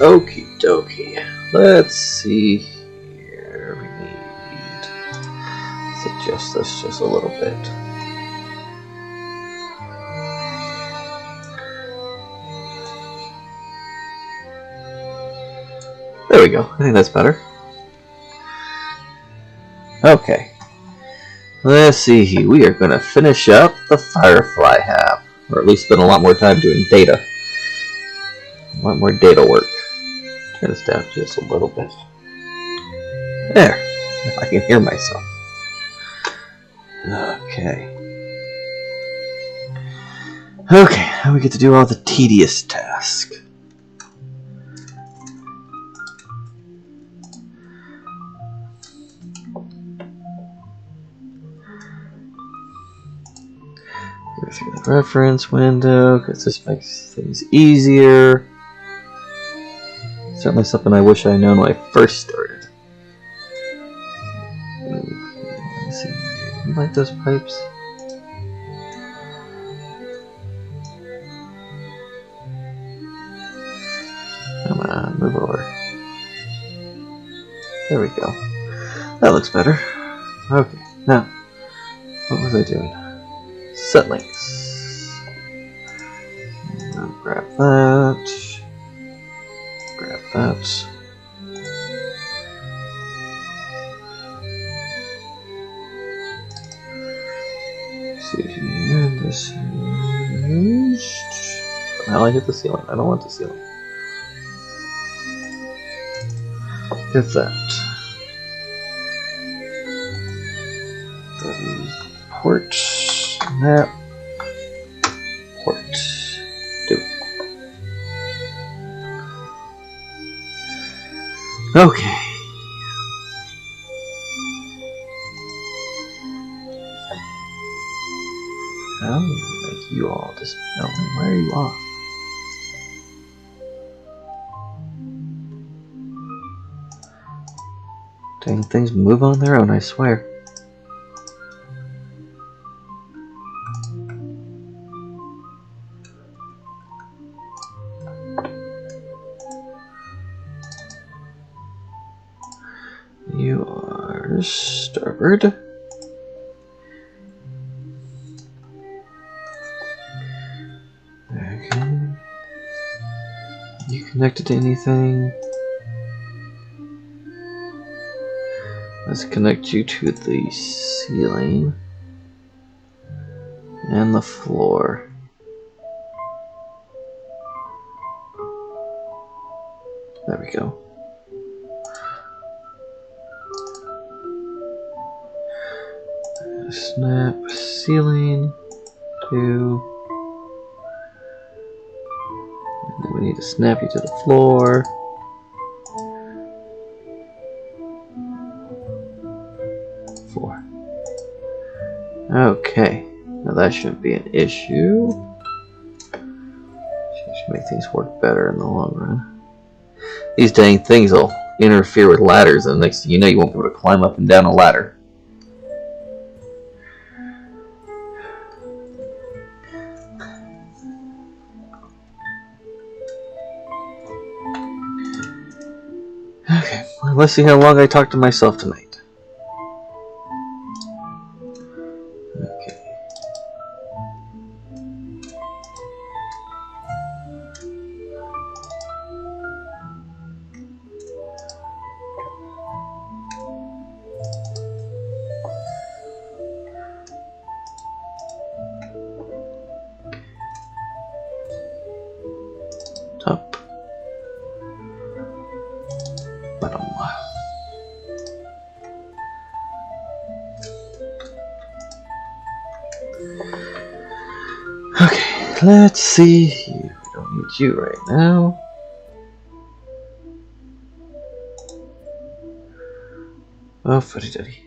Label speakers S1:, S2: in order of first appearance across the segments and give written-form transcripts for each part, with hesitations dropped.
S1: Okie dokie. Let's see here. We need to adjust this just a little bit. There we go. I think that's better. Okay. Let's see here. We are going to finish up the Firefly half. Or at least spend a lot more time doing data. A lot more data work. Turn this down just a little bit. There. If I can hear myself. Okay. Okay, now we get to do all the tedious tasks. Go through the reference window, because this makes things easier. Certainly something I wish I had known when I first started. Let's see. You like those pipes? Come on, move over. There we go. That looks better. Okay, now, what was I doing? Set links. Now grab that. Grab that. See here, this is... Now I hit the ceiling. I don't want the ceiling. Get that. Then port. Snap. Port. Do. Okay. How do we make you all dispel? Where are you off? Dang, things move on their own, I swear. You are starboard. Okay. You connected to anything? Let's connect you to the ceiling and the floor. There we go. Snap ceiling to. And then we need to snap you to the floor. Okay, now that shouldn't be an issue. Should make things work better in the long run. These dang things will interfere with ladders, and the next thing you know, you won't be able to climb up and down a ladder. Okay, well, let's see how long I talk to myself tonight. Top. Bottom. Okay, let's see here. We don't need you right now. Oh, fuddy-duddy.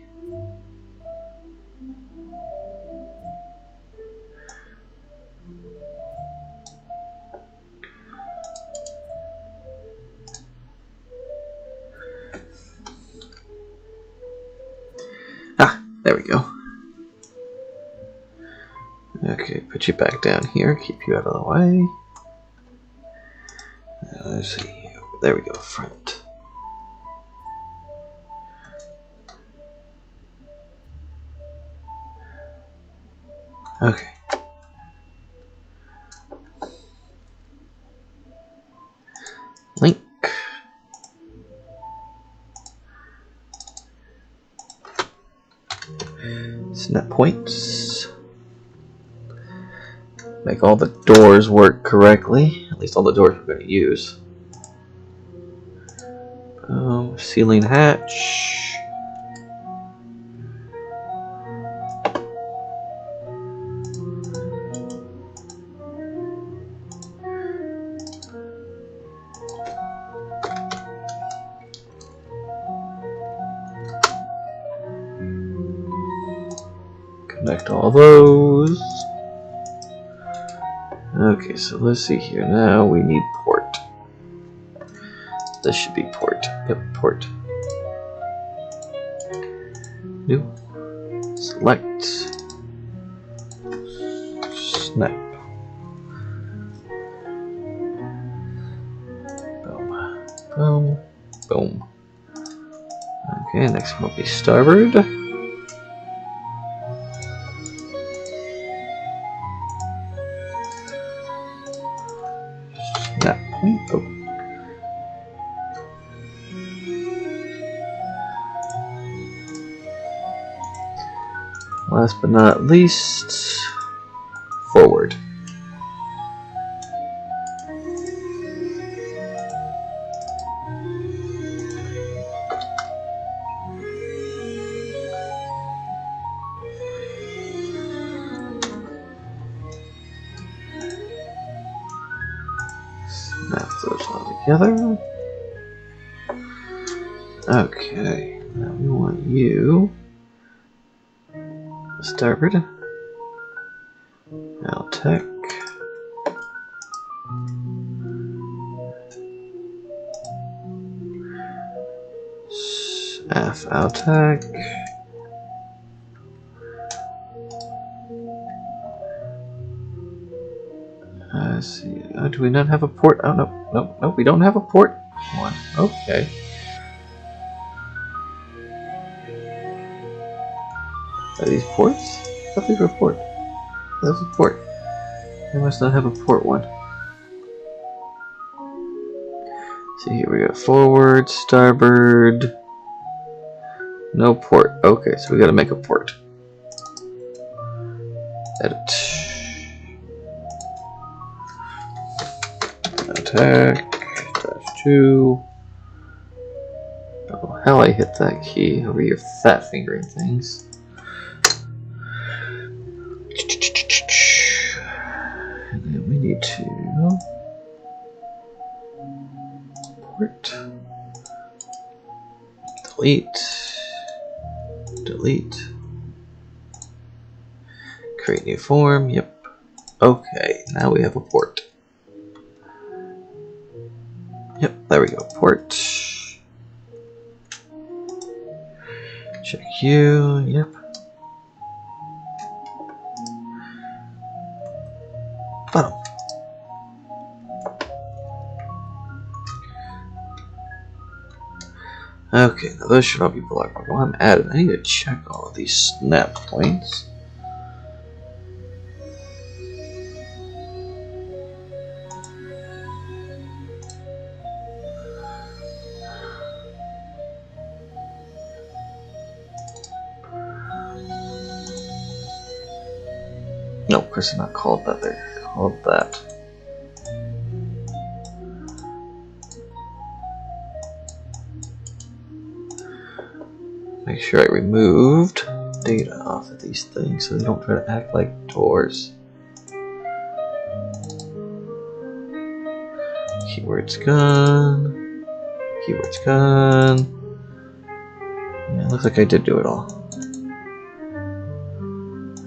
S1: There we go. Okay, put you back down here, keep you out of the way. Let's see, over there we go, front. Okay. Link. Snap points. Make all the doors work correctly. At least all the doors we're going to use. Ceiling hatch. Connect all those. Okay, so let's see here. Now we need port. This should be port. Yep, port. New. Select. Snap. Boom. Boom. Boom. Okay, next one will be starboard. Snap point. Oh. Last but not least, forward. Snap those all together. Okay, now we want you. Starboard. Now tech. F Altec. Let's see. Do we not have a port? Oh no, we don't have a port one. Okay. Are these ports? I thought these were port. That's a port. I must not have a port one. See, here we go. Forward, starboard. No port. Okay, so we gotta make a port. Edit. Attack. -2. Oh, how I hit that key over your fat fingering things. And then we need to port. Delete. Create new form. Yep. Okay, now we have a port. Yep, there we go. Port. Check you. Yep. Bottom. Okay, now those should all be blocked. But while I'm at it, I need to check all of these snap points. No, of course they're not called that. They're called that. Make sure I removed data off of these things so they don't try to act like doors. Keyword's gone. Keyword's gone. Yeah, it looks like I did do it all.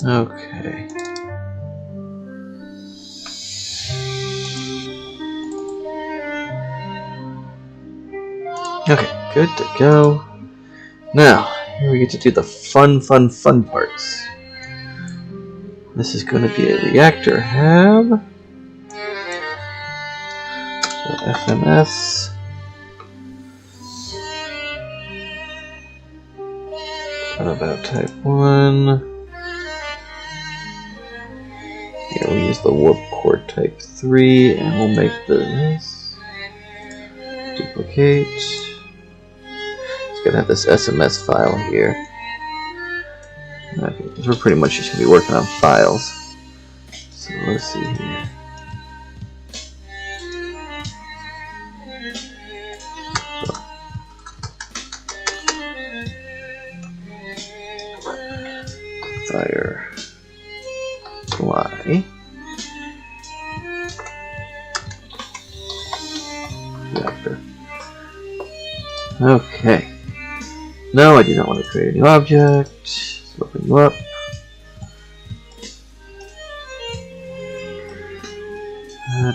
S1: Okay. Okay, good to go. Now, here we get to do the fun parts. This is going to be a reactor hab. So FMS. What about type 1? Yeah, we'll use the warp core type 3, and we'll make this. Duplicate. It's gonna have this SMS file here. Okay, because we're pretty much just gonna be working on files. So let's see here. Firefly. Reactor. Okay. No, I do not want to create a new object. Let's open you up.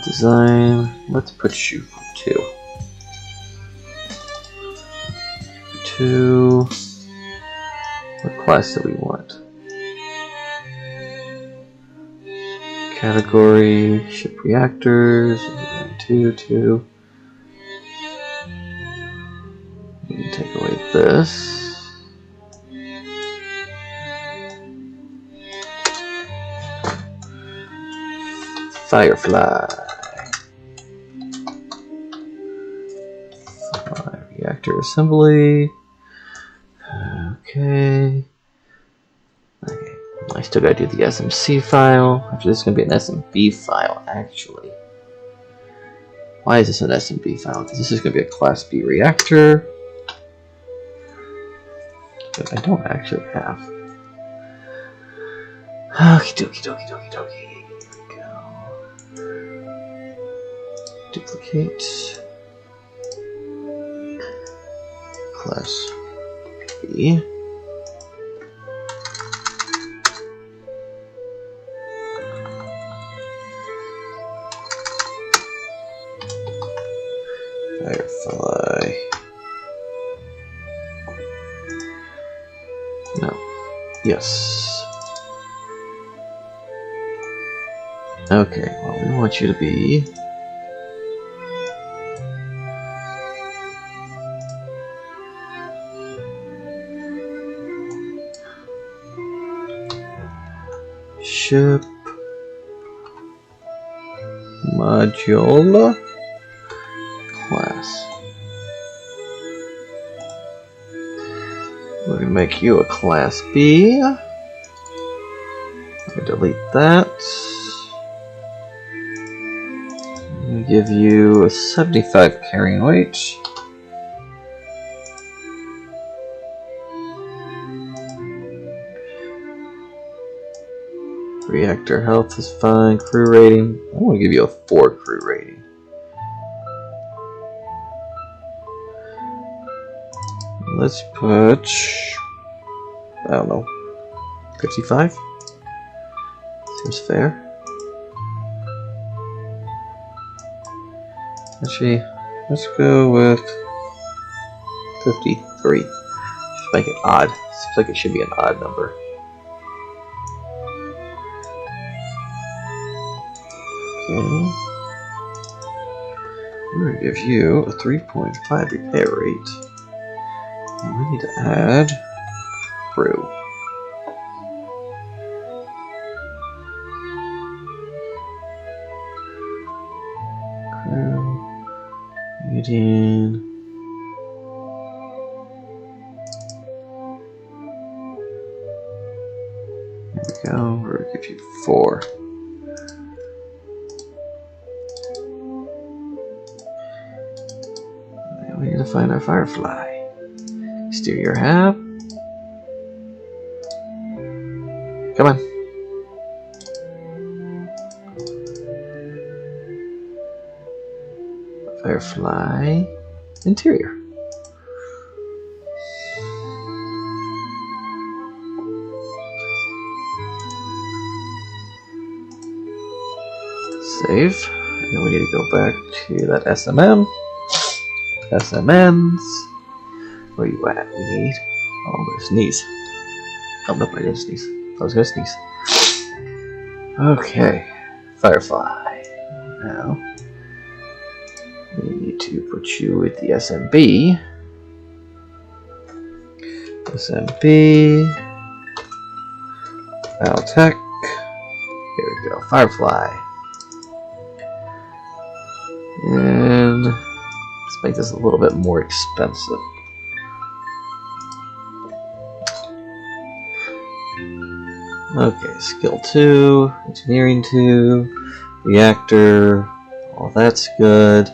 S1: Design. Let's put you for 2. 2. What class do we want? Category, ship reactors, 2. We can take away this. Firefly. Reactor assembly. Okay. I still gotta do the SMC file. Actually, this is gonna be an SMB file, actually. Why is this an SMB file? Because this is gonna be a Class B reactor. But I don't actually have. Okie dokie dokie dokie dokie. Here we go. Duplicate. Class B. Firefly. No. Yes. Okay, well, we want you to be ship module class. We're gonna make you a class B. I'm gonna delete that. I'm gonna give you a 75 carrying weight. Reactor health is fine. Crew rating. I want to give you a 4 crew rating. Let's put, I don't know, 55? Seems fair. Actually, let's go with 53. Just make it odd. Seems like it should be an odd number. Okay. We're going to give you a 3.5 repair rate. And we need to add crew. Crew. Rating. There we go. We're going to give you 4. We need to find our Firefly. Exterior hab. Come on. Firefly. Interior. Save. And then we need to go back to that SMM. SMMs. Where you at? We need. Oh, I'm gonna sneeze. Oh, nope, I didn't sneeze. I was gonna sneeze. Okay. Firefly. Now, we need to put you with the SMB. SMB. Tech. Here we go. Firefly. And let's make this a little bit more expensive. Okay, skill 2, engineering 2, reactor, all that's good.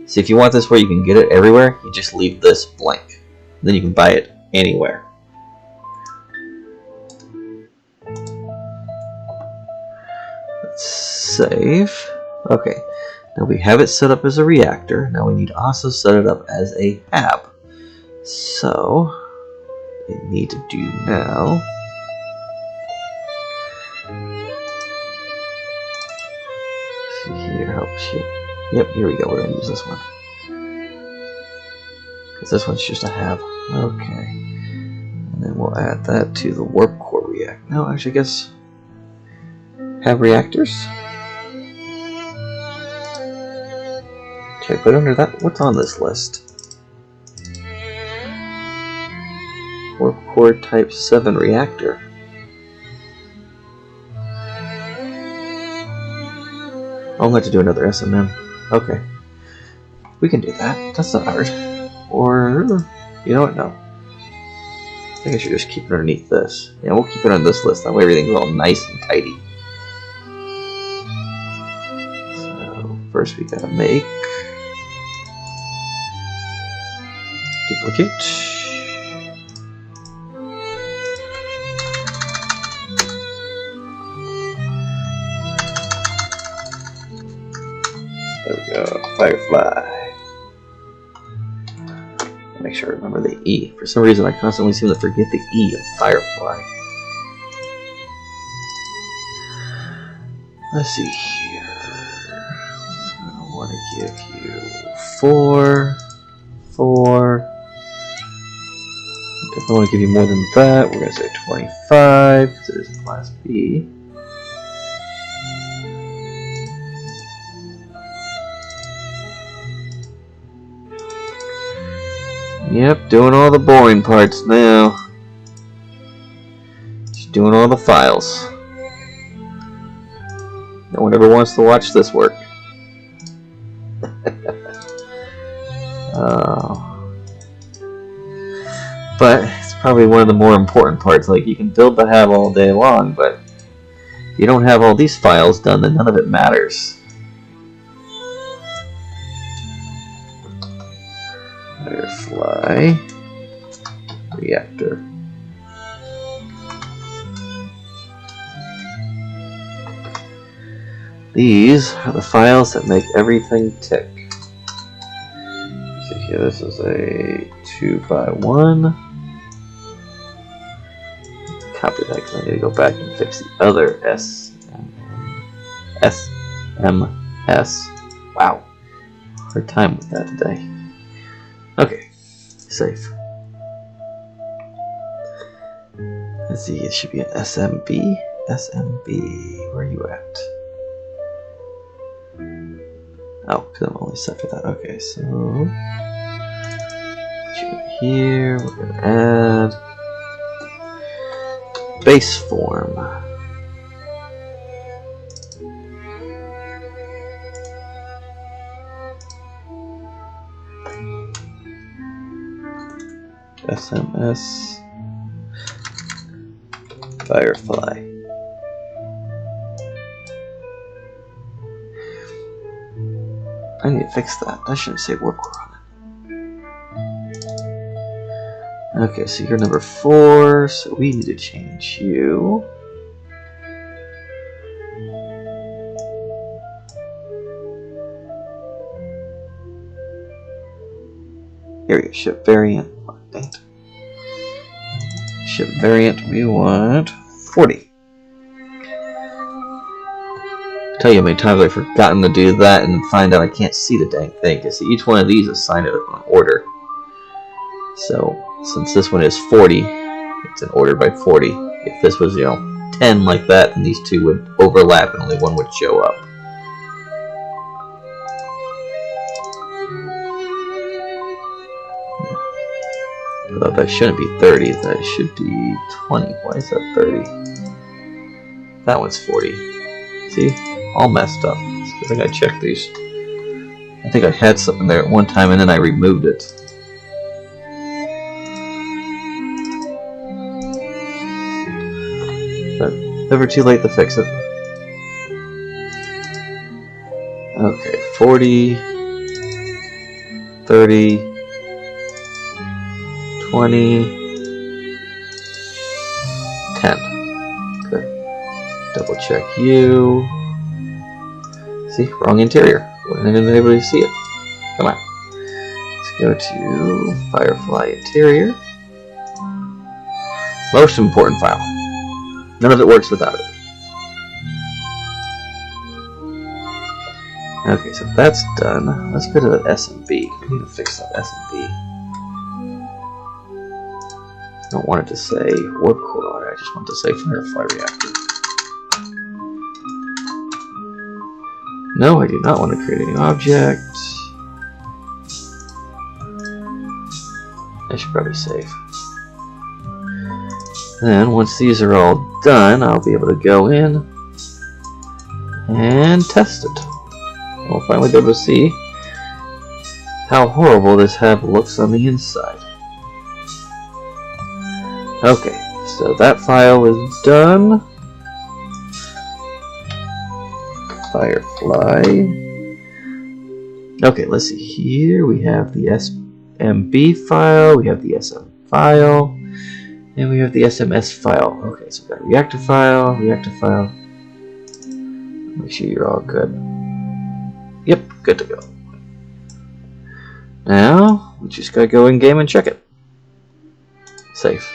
S1: See, if you want this where you can get it everywhere, you just leave this blank. Then you can buy it anywhere. Let's save. Okay, now we have it set up as a reactor. Now we need to also set it up as a hab. So, what we need to do now... Here, help ship. Yep, here we go. We're going to use this one. Because this one's just a hab. Okay. And then we'll add that to the warp core reactor. No, actually, I guess... Have reactors? Should I put under that? What's on this list? Warp core type 7 reactor. I'll have to do another SMM. Okay. We can do that. That's not hard. Or, you know what? No. I think I should just keep it underneath this. Yeah, we'll keep it on this list. That way everything's all nice and tidy. So, first we gotta make... Duplicate. There we go, Firefly. Make sure I remember the E. For some reason, I constantly seem to forget the E of Firefly. Let's see here. I want to give you 4. Definitely want to give you more than that. We're going to say 25 because it is a class B. Yep, doing all the boring parts now. Just doing all the files. No one ever wants to watch this work. But it's probably one of the more important parts. Like, you can build the hab all day long, but if you don't have all these files done, then none of it matters. Firefly reactor. These are the files that make everything tick. So here, this is a 2x1. Copy that because I need to go back and fix the other SMS. Wow, hard time with that today. Okay, save. Let's see, it should be an SMB. SMB, where are you at? Oh, because I'm only set for that. Okay, so put you in here. We're gonna add base form. SMS Firefly. I need to fix that. That shouldn't say warp core on it. Okay, so you're number 4, so we need to change you. Here we go, ship variant. Dang it. Ship variant, we want 40. Tell you how many times I've forgotten to do that and find out I can't see the dang thing. Because see, each one of these is assigned in order. So, since this one is 40, it's in order by 40. If this was, 10 like that, then these two would overlap and only one would show up. Although that shouldn't be 30, that should be 20. Why is that 30? That one's 40. See? All messed up. It's good thing I checked these. I think I had something there at one time and then I removed it. But never too late to fix it. Okay, 40, 30, 20, 10. Good. Double check you. See, wrong interior. Wouldn't have been able to see it. Come on. Let's go to Firefly interior. Most important file. None of it works without it. Okay, so that's done. Let's go to the SMB. We need to fix that SMB. I don't want it to say warp core on it. I just want it to say Firefly reactor. No, I do not want to create any object. I should probably save. Then, once these are all done, I'll be able to go in and test it. We'll finally be able to see how horrible this hab looks on the inside. Okay, so that file is done. Firefly. Okay, let's see here. We have the SMB file, we have the SM file, and we have the SMS file. Okay, so we've got reactor file, Make sure you're all good. Yep, good to go. Now, we just gotta go in game and check it. Save.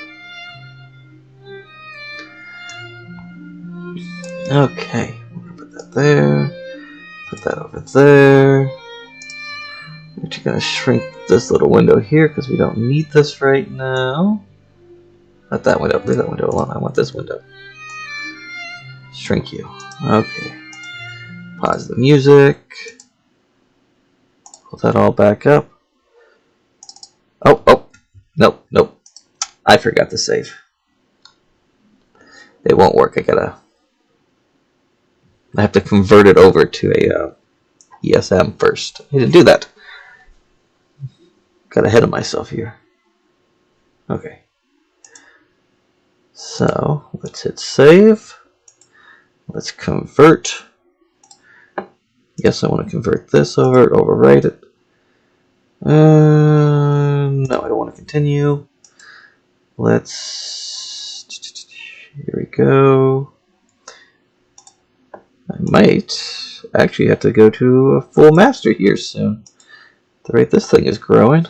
S1: Okay, we're gonna put that there. Put that over there. We're just gonna shrink this little window here because we don't need this right now. Not that window, leave that window alone. I want this window. Shrink you. Okay. Pause the music. Pull that all back up. Oh, nope. I forgot to save. It won't work. I have to convert it over to a ESM first. I didn't do that. Got ahead of myself here. Okay. So, let's hit save. Let's convert. Yes, I want to convert this over, overwrite it. No, I don't want to continue. Here we go. I might actually have to go to a full master here soon. The rate this thing is growing.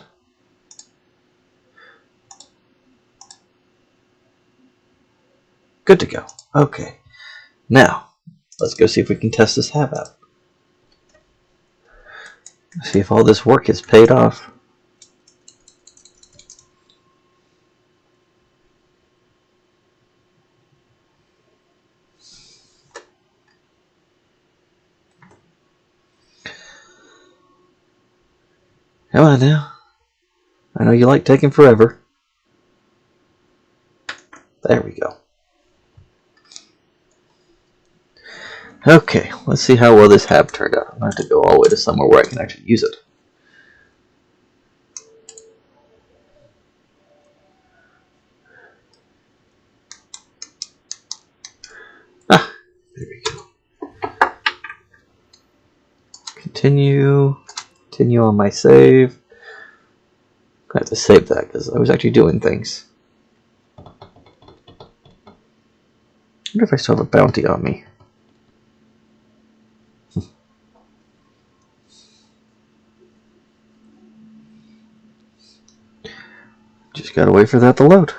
S1: Good to go. Okay. Now, let's go see if we can test this hab out. See if all this work has paid off. Come on now. I know you like taking forever. There we go. Okay, let's see how well this hab turned out. I'm going to have to go all the way to somewhere where I can actually use it. Ah, there we go. Continue on my save. I have to save that because I was actually doing things. I wonder if I still have a bounty on me. Just gotta wait for that to load.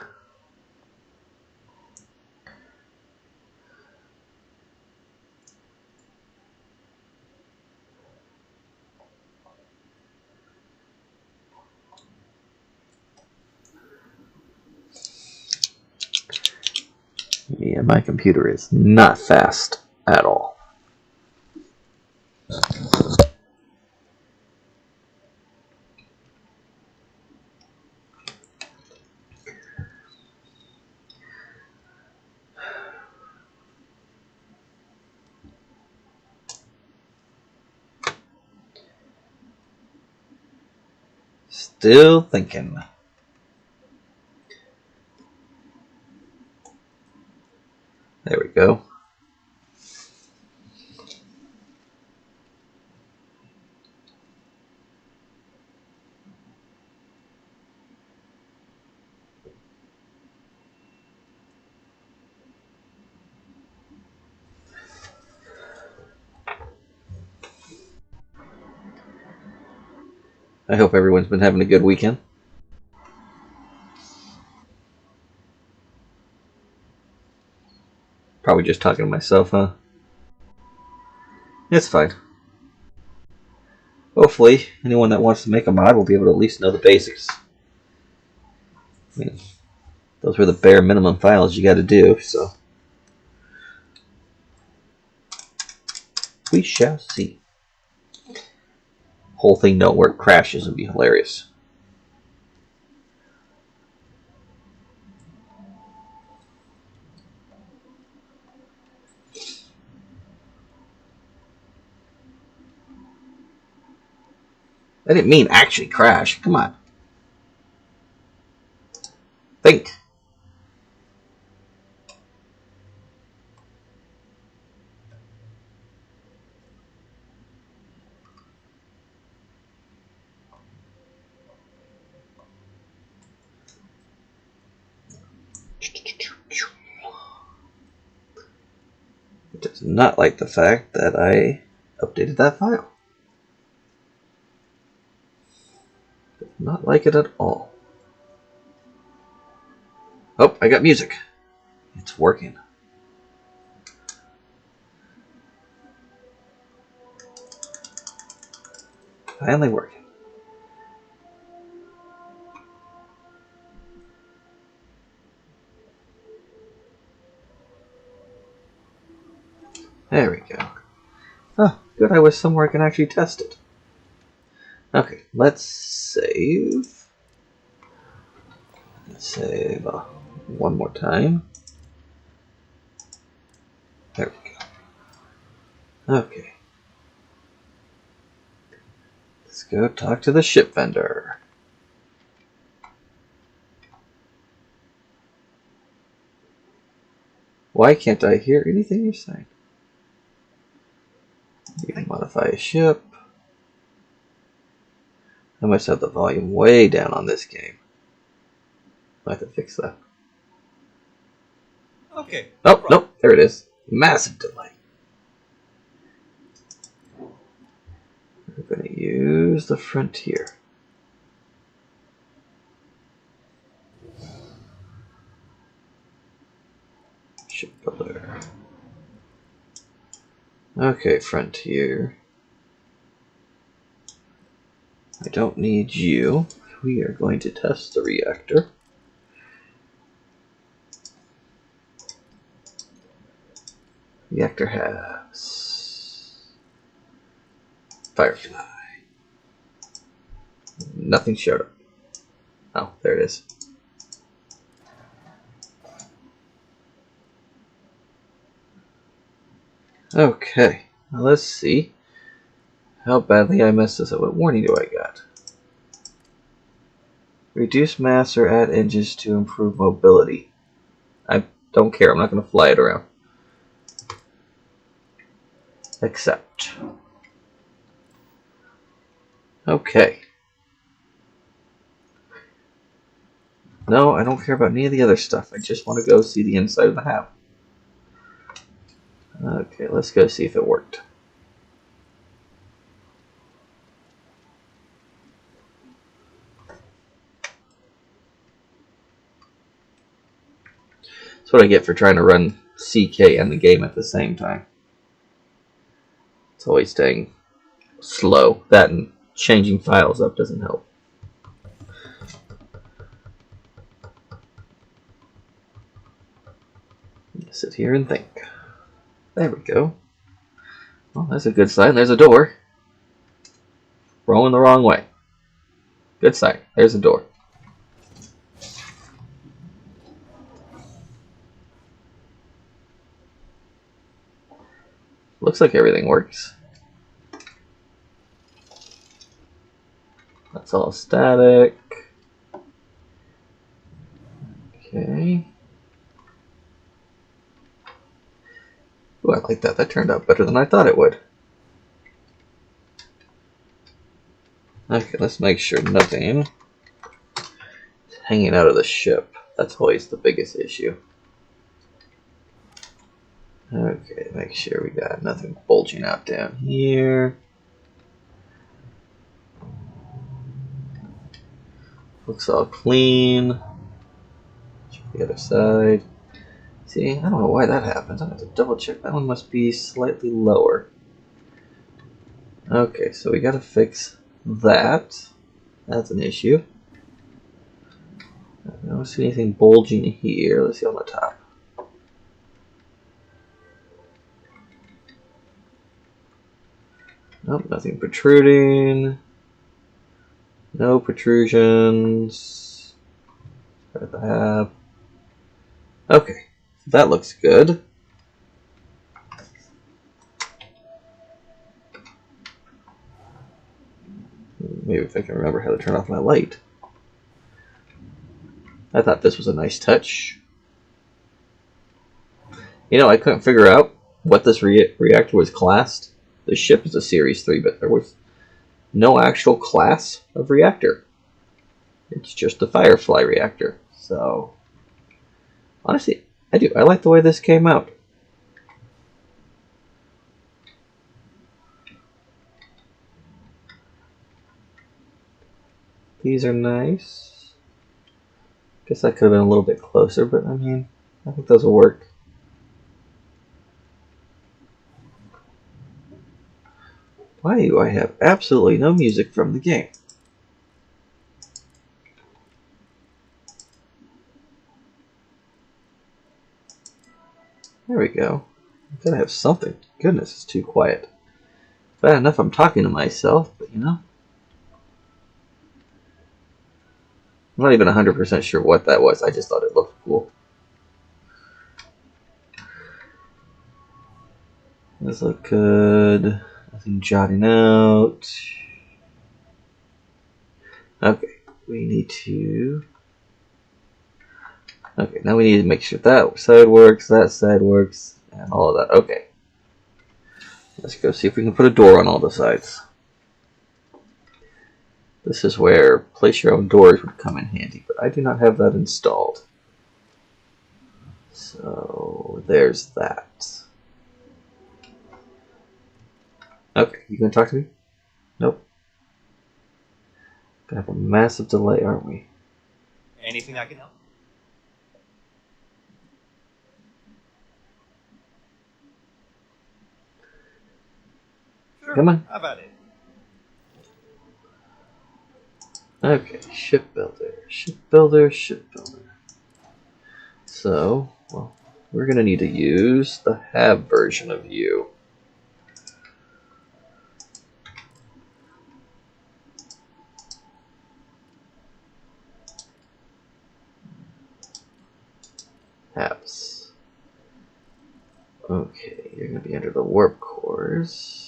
S1: Yeah, my computer is not fast at all. Still thinking. There we go. I hope everyone's been having a good weekend. Probably just talking to myself, huh? It's fine. Hopefully, anyone that wants to make a mod will be able to at least know the basics. I mean, those were the bare minimum files you got to do, so we shall see. Whole thing don't work, crashes would be hilarious. I didn't mean actually crash. Come on. Think. It does not like the fact that I updated that file. Does not like it at all. Oh, I got music. It's working. Finally working. There we go. Oh, good, I was somewhere I can actually test it. Okay, let's save. Let's save one more time. There we go. Okay. Let's go talk to the ship vendor. Why can't I hear anything you're saying? You can modify a ship. I must have the volume way down on this game. I have to fix that.
S2: Okay.
S1: Oh, nope, there it is. Massive delay. We're going to use the Frontier. Ship builder. Okay, Frontier. I don't need you. We are going to test the reactor. Reactor has Firefly. Nothing showed up. Oh, there it is. Okay, now let's see how badly I messed this up. What warning do I got? Reduce mass or add engines to improve mobility. I don't care. I'm not going to fly it around. Accept. Okay. No, I don't care about any of the other stuff. I just want to go see the inside of the house. Okay, let's go see if it worked. That's what I get for trying to run CK and the game at the same time. It's always staying slow. That and changing files up doesn't help. Sit here and think. There we go. Well, that's a good sign. There's a door. Rolling the wrong way. Good sign. There's a door. Looks like everything works. That's all static. Okay. Ooh, I like that. That turned out better than I thought it would. Okay, let's make sure nothing is hanging out of the ship. That's always the biggest issue. Okay, make sure we got nothing bulging out down here. Looks all clean. Check the other side. See, I don't know why that happens. I have to double check. That one must be slightly lower. Okay, so we gotta fix that. That's an issue. I don't see anything bulging here. Let's see on the top. Nope, nothing protruding. No protrusions. At the hab. Okay, that looks good. Maybe if I can remember how to turn off my light. I thought this was a nice touch. You know, I couldn't figure out what this reactor was classed. The ship is a Series 3, but there was no actual class of reactor. It's just a Firefly reactor. So, honestly, I do. I like the way this came out. These are nice. Guess that could have been a little bit closer, but I mean, I think those will work. Why do I have absolutely no music from the game? There we go. I gotta have something. Goodness, it's too quiet. Bad enough I'm talking to myself, but you know. I'm not even 100% sure what that was. I just thought it looked cool. Those look good. Nothing jotting out. Okay, we need to... Okay, now we need to make sure that side works, and all of that. Okay. Let's go see if we can put a door on all the sides. This is where place your own doors would come in handy, but I do not have that installed. So there's that. Okay, you gonna talk to me? Nope. Gonna have a massive delay, aren't we?
S2: Anything I can help? Sure.
S1: Come on.
S2: How about it?
S1: Okay, shipbuilder, shipbuilder, shipbuilder. So, well, we're gonna need to use the hab version of you. Habs. Okay, you're gonna be under the warp cores.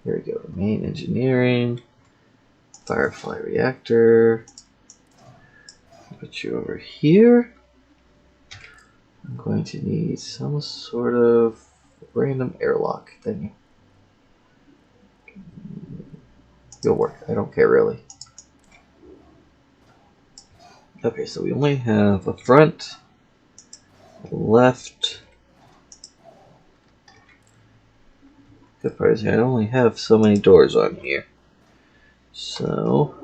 S1: Here we go. Main engineering, Firefly reactor. Put you over here. I'm going to need some sort of random airlock thing. You'll work. I don't care really. Okay, so we only have a front, a left. Good part is I only have so many doors on here. So,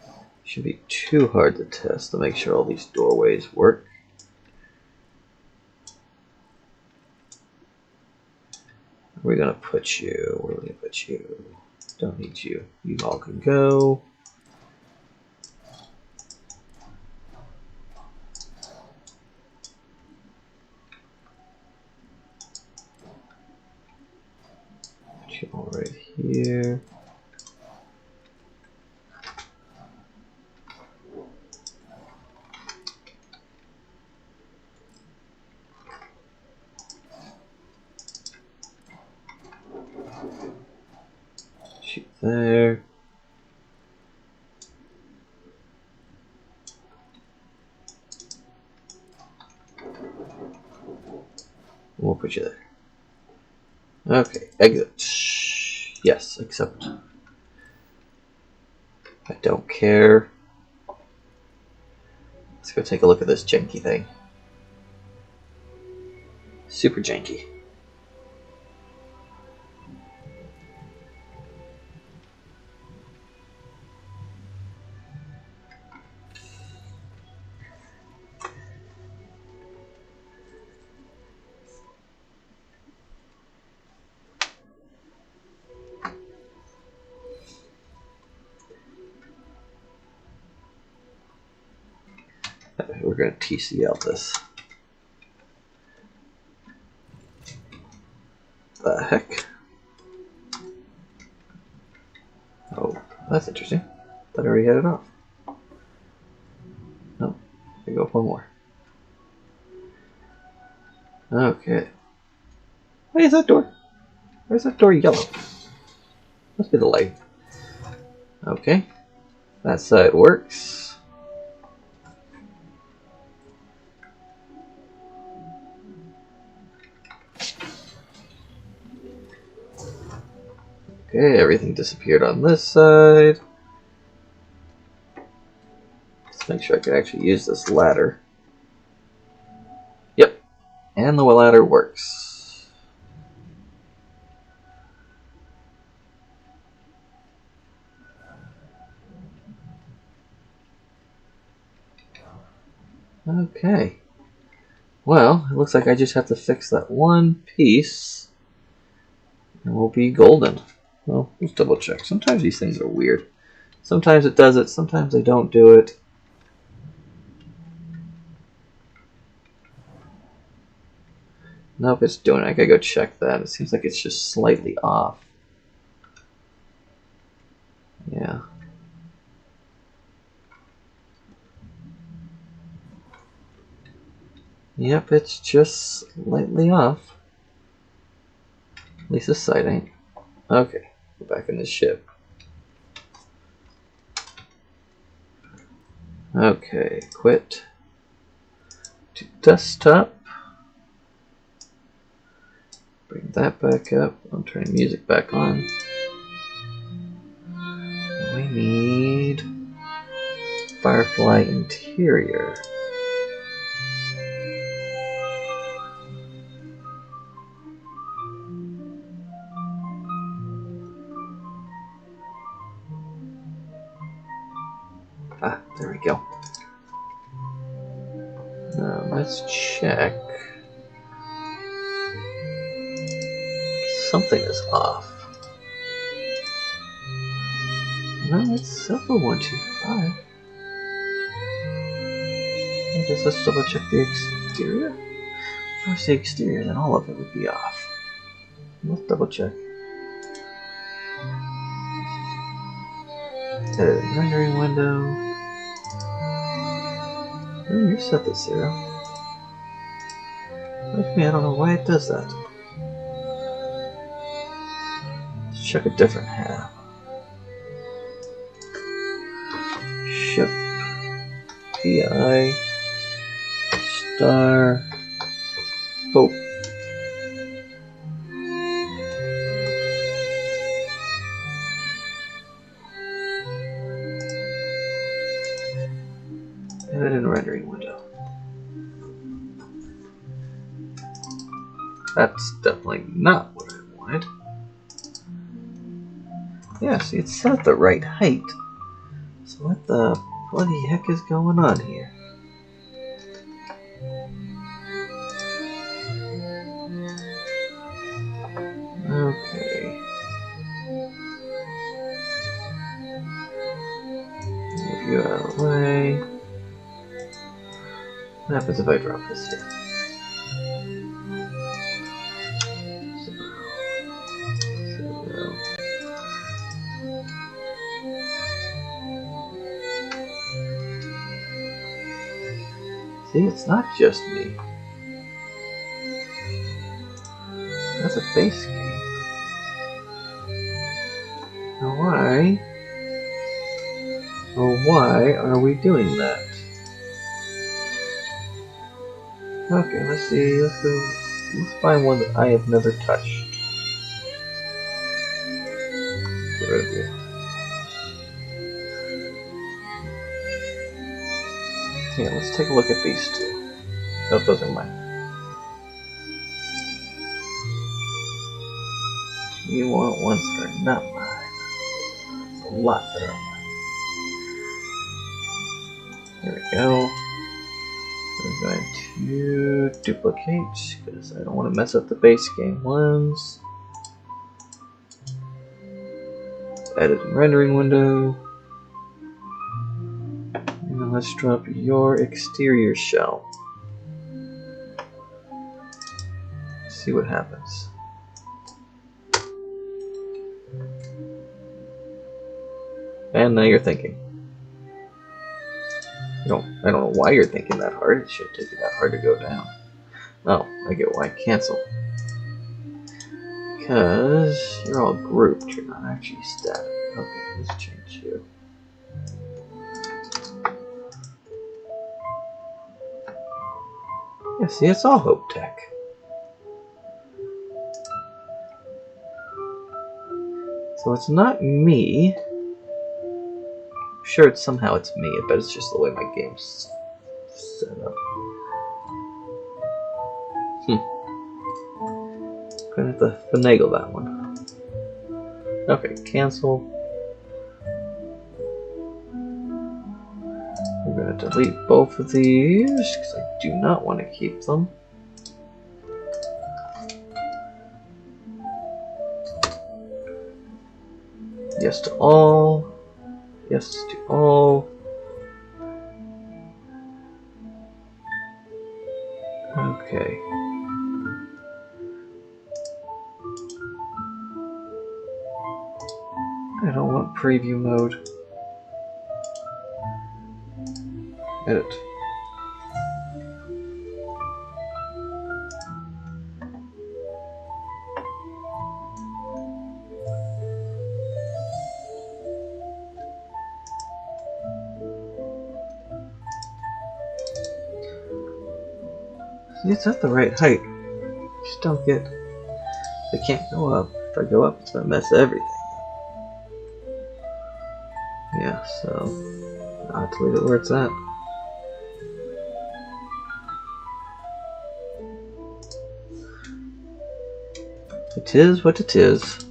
S1: it shouldn't be too hard to test to make sure all these doorways work. Where are we gonna put you? Where are we gonna put you? Don't need you. You all can go. Put you all right here. there. We'll put you there. Okay, exit. Yes, accept. I don't care. Let's go take a look at this janky thing. Super janky. We're going to TCL this. The heck? Oh, that's interesting. Thought I already had it off. No, I go one more. Okay. Why is that door? Why is that door yellow? Must be the light. Okay. That side works. Okay, everything disappeared on this side. Let's make sure I can actually use this ladder. Yep, and the ladder works. Okay. Well, it looks like I just have to fix that one piece, and we'll be golden. Well, let's double check. Sometimes these things are weird. Sometimes it does it, sometimes they don't do it. Nope, it's doing it. I gotta go check that. It seems like it's just slightly off. Yeah. Yep, it's just slightly off. At least this side ain't. Okay, go back in the ship. Okay, quit. To desktop. Bring that back up. I'm turning music back on. We need Firefly interior. Ah, there we go. Now let's check. Something is off. No, it's Silver 125. I guess let's double check the exterior. If I say exterior, then all of it would be off. Let's double check. Edit rendering window. Oh, you're set to 0. Like me, I don't know why it does that. Let's check a different half. Ship PI Star Hope. Edit in rendering window. That's definitely not what I wanted. Yeah, see, it's set at the right height. So what the bloody heck is going on here? Okay. Move you out of the way. What happens if I drop this here? Zero. See, it's not just me. That's a base game. Now why? Well, why are we doing that? Okay, let's see. Let's go. Let's find one that I have never touched. Get rid of you. Yeah, let's take a look at these two. Oh, those are mine. You want ones that are not mine. There's a lot that are mine. There we go. We're going to duplicate because I don't want to mess up the base game ones. Edit and rendering window. And then let's drop your exterior shell. See what happens. And now you're thinking. I don't know why you're thinking that hard. It shouldn't take you that hard to go down. Oh, I get why. Cancel. Because you're all grouped. You're not actually static. Okay, let's change you. Yeah, see, it's all Hope Tech. So it's not me. Sure, somehow it's me, but it's just the way my game's set up. Gonna have to finagle that one. Okay, cancel. We're gonna delete both of these because I do not want to keep them. Yes to all. Yes to all. Okay. I don't want preview mode. Edit. It's at the right height. Just don't get. I can't go up. If I go up, it's gonna mess everything up. Yeah, so I'll have to leave it where it's at. It is what it is.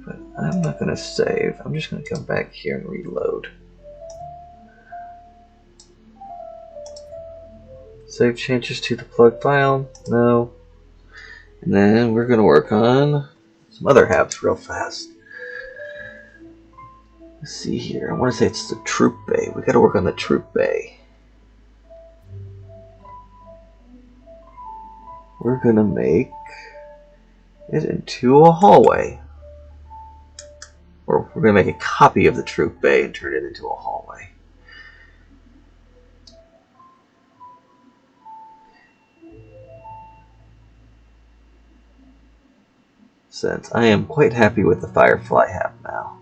S1: But I'm not gonna save. I'm just gonna come back here and reload. Save changes to the plug file. No. And then we're gonna work on some other apps real fast. Let's see here. I want to say it's the troop bay. We got to work on the troop bay. We're gonna make it into a hallway. Or we're gonna make a copy of the troop bay and turn it into a hallway. Since I am quite happy with the Firefly app now.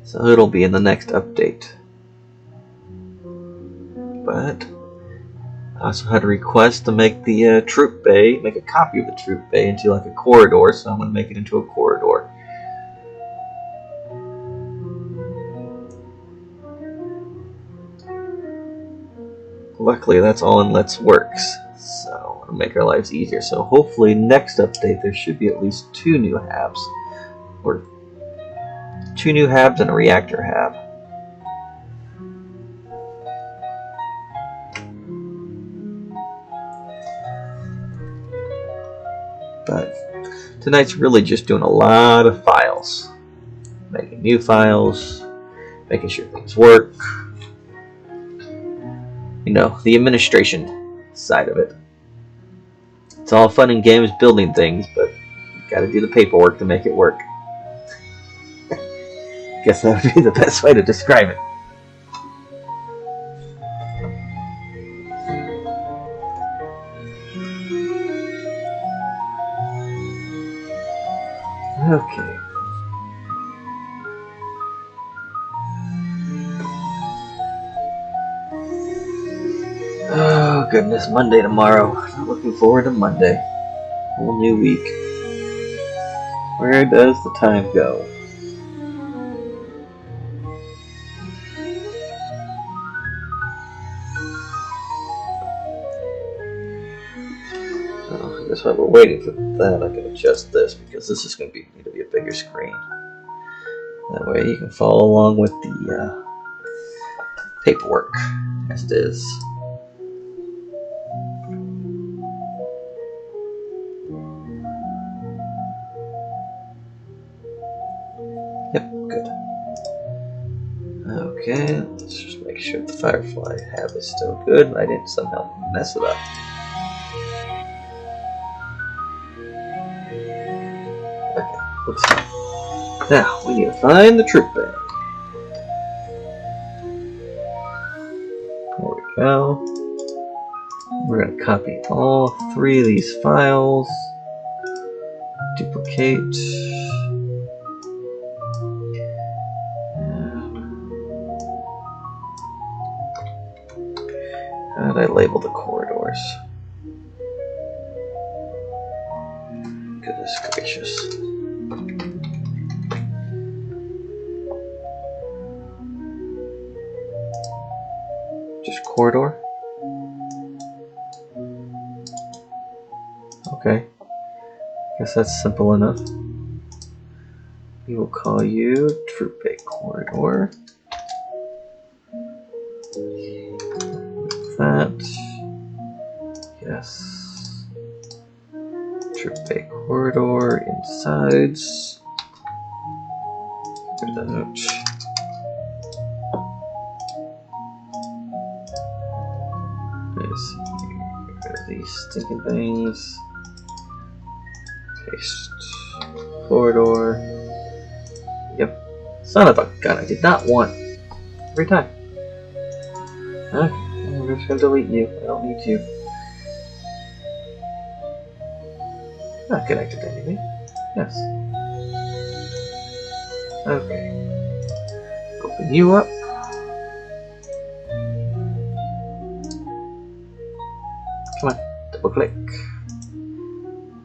S1: So it'll be in the next update. But I also had a request to make the troop bay, make a copy of the troop bay into like a corridor, so I'm going to make it into a corridor. Luckily that's all in Let's Works, so it'll make our lives easier. So hopefully next update there should be at least 2 new habs, or 2 new habs and a reactor hab. But tonight's really just doing a lot of files, making new files, making sure things work. You know, the administration side of it. It's all fun and games building things, but you gotta do the paperwork to make it work. Guess that would be the best way to describe it. Okay. goodness, Monday tomorrow. Not looking forward to Monday. Whole new week. Where does the time go? Oh, I guess while we're waiting for that, I can adjust this because this is going to need to be a bigger screen. That way you can follow along with the paperwork as it is. Yep, good. Okay, let's just make sure the Firefly hab is still good. I didn't somehow mess it up. Okay, looks fine. Now, we need to find the troop bag. There we go. We're going to copy all 3 of these files. Duplicate. How did I label the corridors? Goodness gracious. Just corridor? Okay. Guess that's simple enough. We will call you Troop Bay Corridor. That. Yes. Troop Bay Corridor insides. There's a note. There's these stinking things. Paste. Corridor. Yep. Son of a gun, I did not want every time. Okay, I'm just gonna delete you. I don't need you. Not connected to anything. Yes. Okay. Open you up. Come on, double click.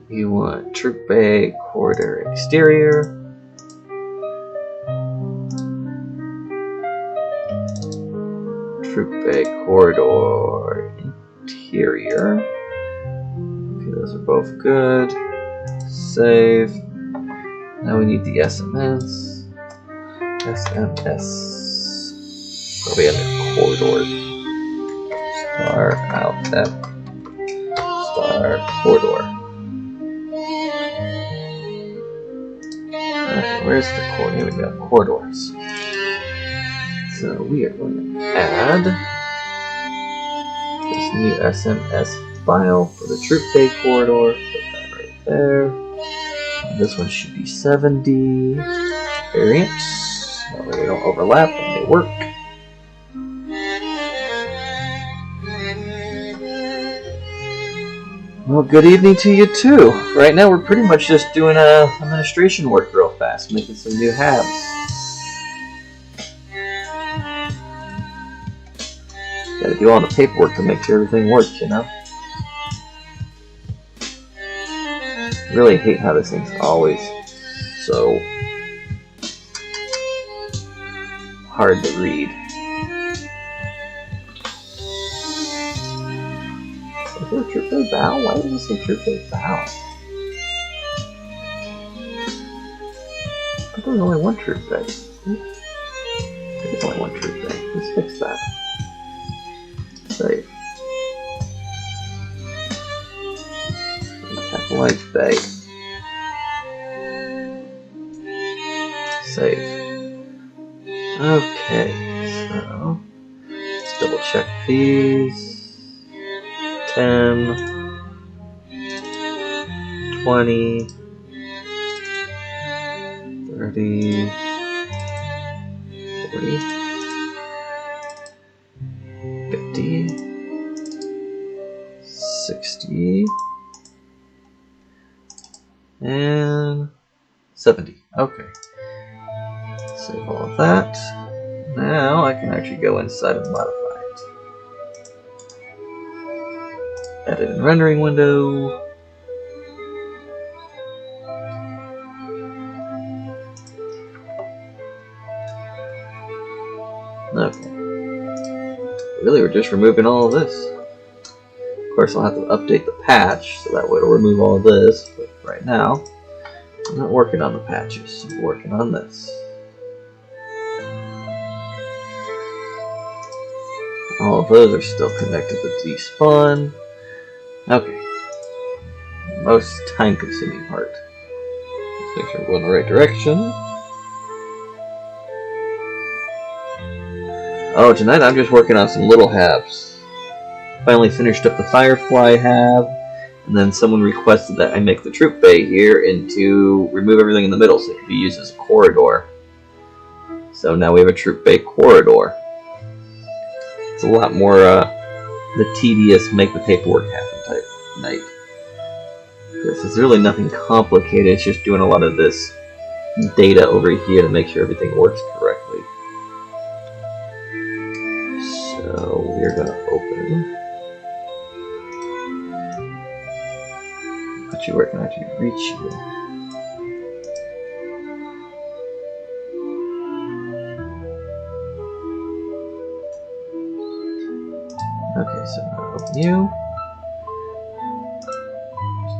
S1: You want Troop Bay Corridor Exterior. Troop Bay Corridor Interior. Okay, those are both good. Save. Now we need the SMS. SMS. Probably under corridors. Star out that. Star corridor. Okay, where's the corridor? Here we go. Corridors. So we are going to add this new SMS file for the Troop Bay Corridor. Put that right there. And this one should be 70 variants. That way they don't overlap and they work. Well, good evening to you too. Right now we're pretty much just doing administration work real fast, making some new habs. Gotta do all the paperwork to make sure everything works, you know? Really hate how this thing's always so hard to read. Is there a Troop Bay Bow? Why did you say Troop Bay Bow? I thought there was only one Troop Bay. There's only one Troop Bay. Let's fix that. Save. Capitalize Bay. Save. Okay, so let's double check these. 10, 20, 30, 40, 50, 60, and 70. Okay. Save all of that. Now I can actually go inside and modify it. Edit and rendering window. Okay. Really, we're just removing all of this. Of course, I'll have to update the patch, so that way it'll remove all of this. But right now, I'm not working on the patches. I'm working on this. All of those are still connected to despawn. Okay. Most time-consuming part. Let's make sure we're going the right direction. Oh, tonight I'm just working on some little halves. Finally finished up the Firefly half, and then someone requested that I make the troop bay here into remove everything in the middle so it can be used as a corridor. So now we have a troop bay corridor. It's a lot more the tedious make the paperwork happen type night. This is really nothing complicated, it's just doing a lot of this data over here to make sure everything works correctly. So we're going to open. But where can I actually reach you? Okay, so I'm going to open you.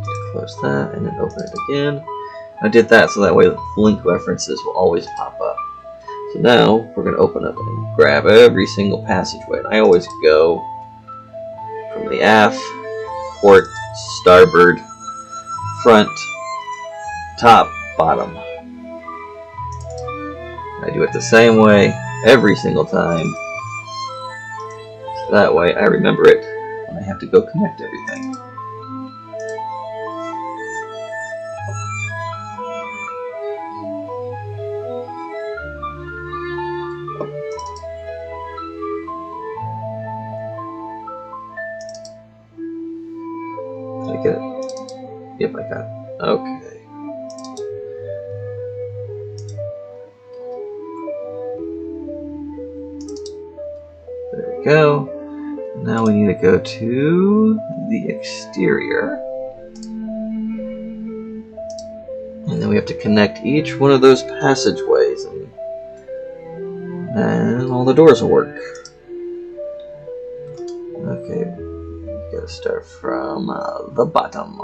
S1: Just close that and then open it again. I did that so that way the link references will always pop up. So now we're going to open up and grab every single passageway. And I always go from the aft, port, starboard, front, top, bottom. I do it the same way every single time. So that way I remember it when I have to go connect everything. Did I get it? Yep, I got it. Okay. There we go. Now we need to go to the exterior. And then we have to connect each one of those passageways. And then all the doors will work. Okay. We gotta start from the bottom.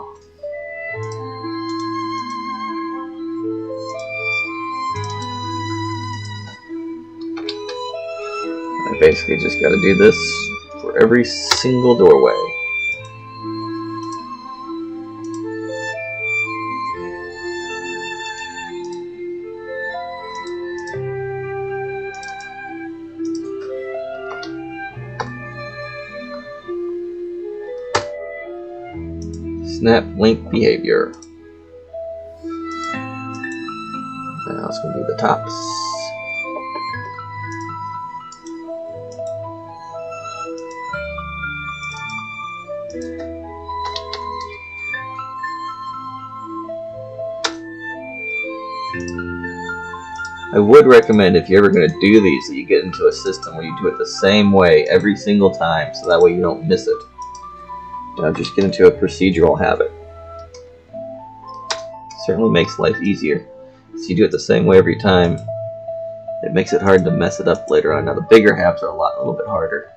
S1: I basically just gotta do this for every single doorway. Snap link behavior. Now it's going to be the tops. I would recommend if you're ever going to do these that you get into a system where you do it the same way every single time so that way you don't miss it. Just get into a procedural habit. Certainly makes life easier. So you do it the same way every time. It makes it hard to mess it up later on. Now the bigger halves are a little bit harder,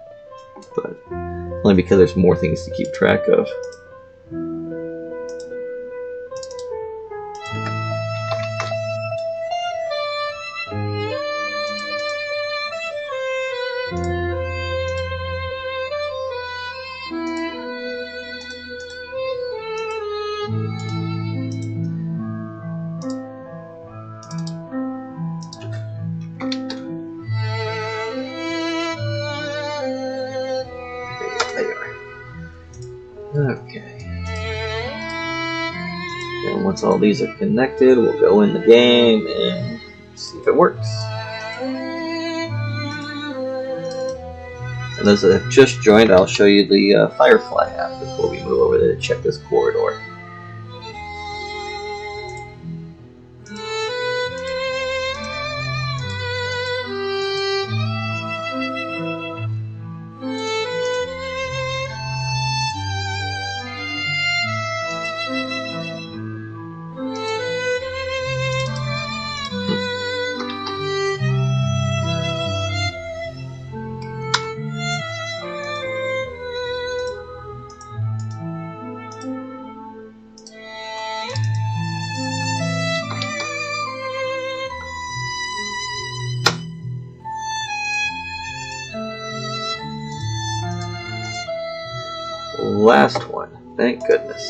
S1: but only because there's more things to keep track of. Okay. And once all these are connected, we'll go in the game and see if it works. And those that have just joined, I'll show you the Firefly app before we move over there to check this corridor. last one. Thank goodness.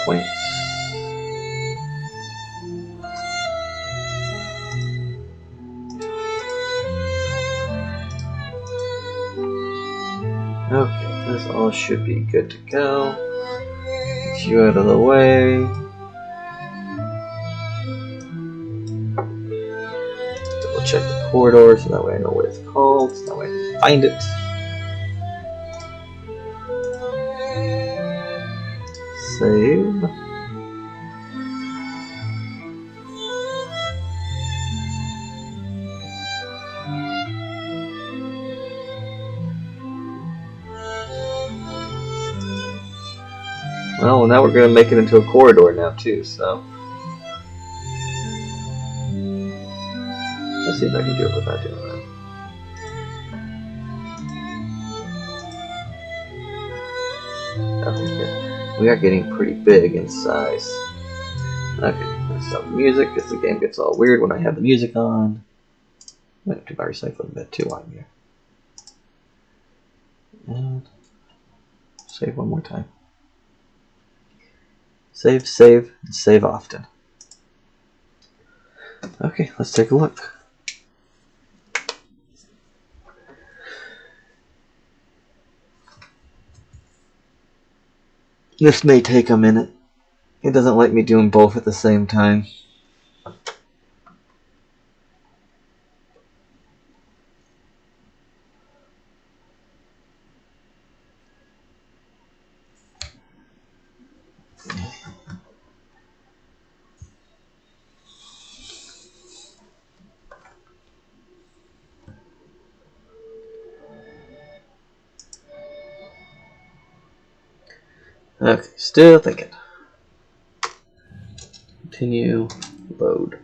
S1: Points. Okay, this all should be good to go. Get you out of the way. Double check the corridor so that way I know what it's called, so that way I can find it. Save. Well, now we're going to make it into a corridor now too, so let's see if I can do it without doing that. Okay, we are getting pretty big in size. Okay, let's stop the music because the game gets all weird when I have the music on. I'm going to do my recycling bit too on here. And save one more time. Save, save, and save often. Okay, let's take a look. This may take a minute. It doesn't like me doing both at the same time. Okay, still thinking. Continue, load.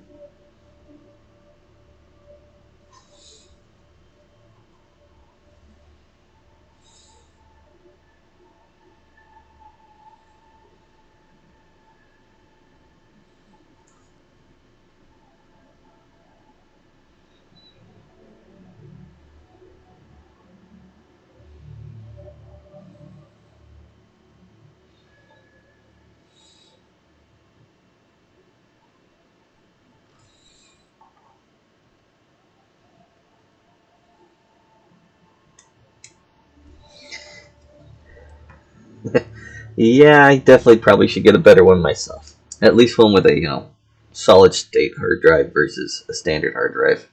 S1: Yeah, I definitely probably should get a better one myself. At least one with a, solid state hard drive versus a standard hard drive.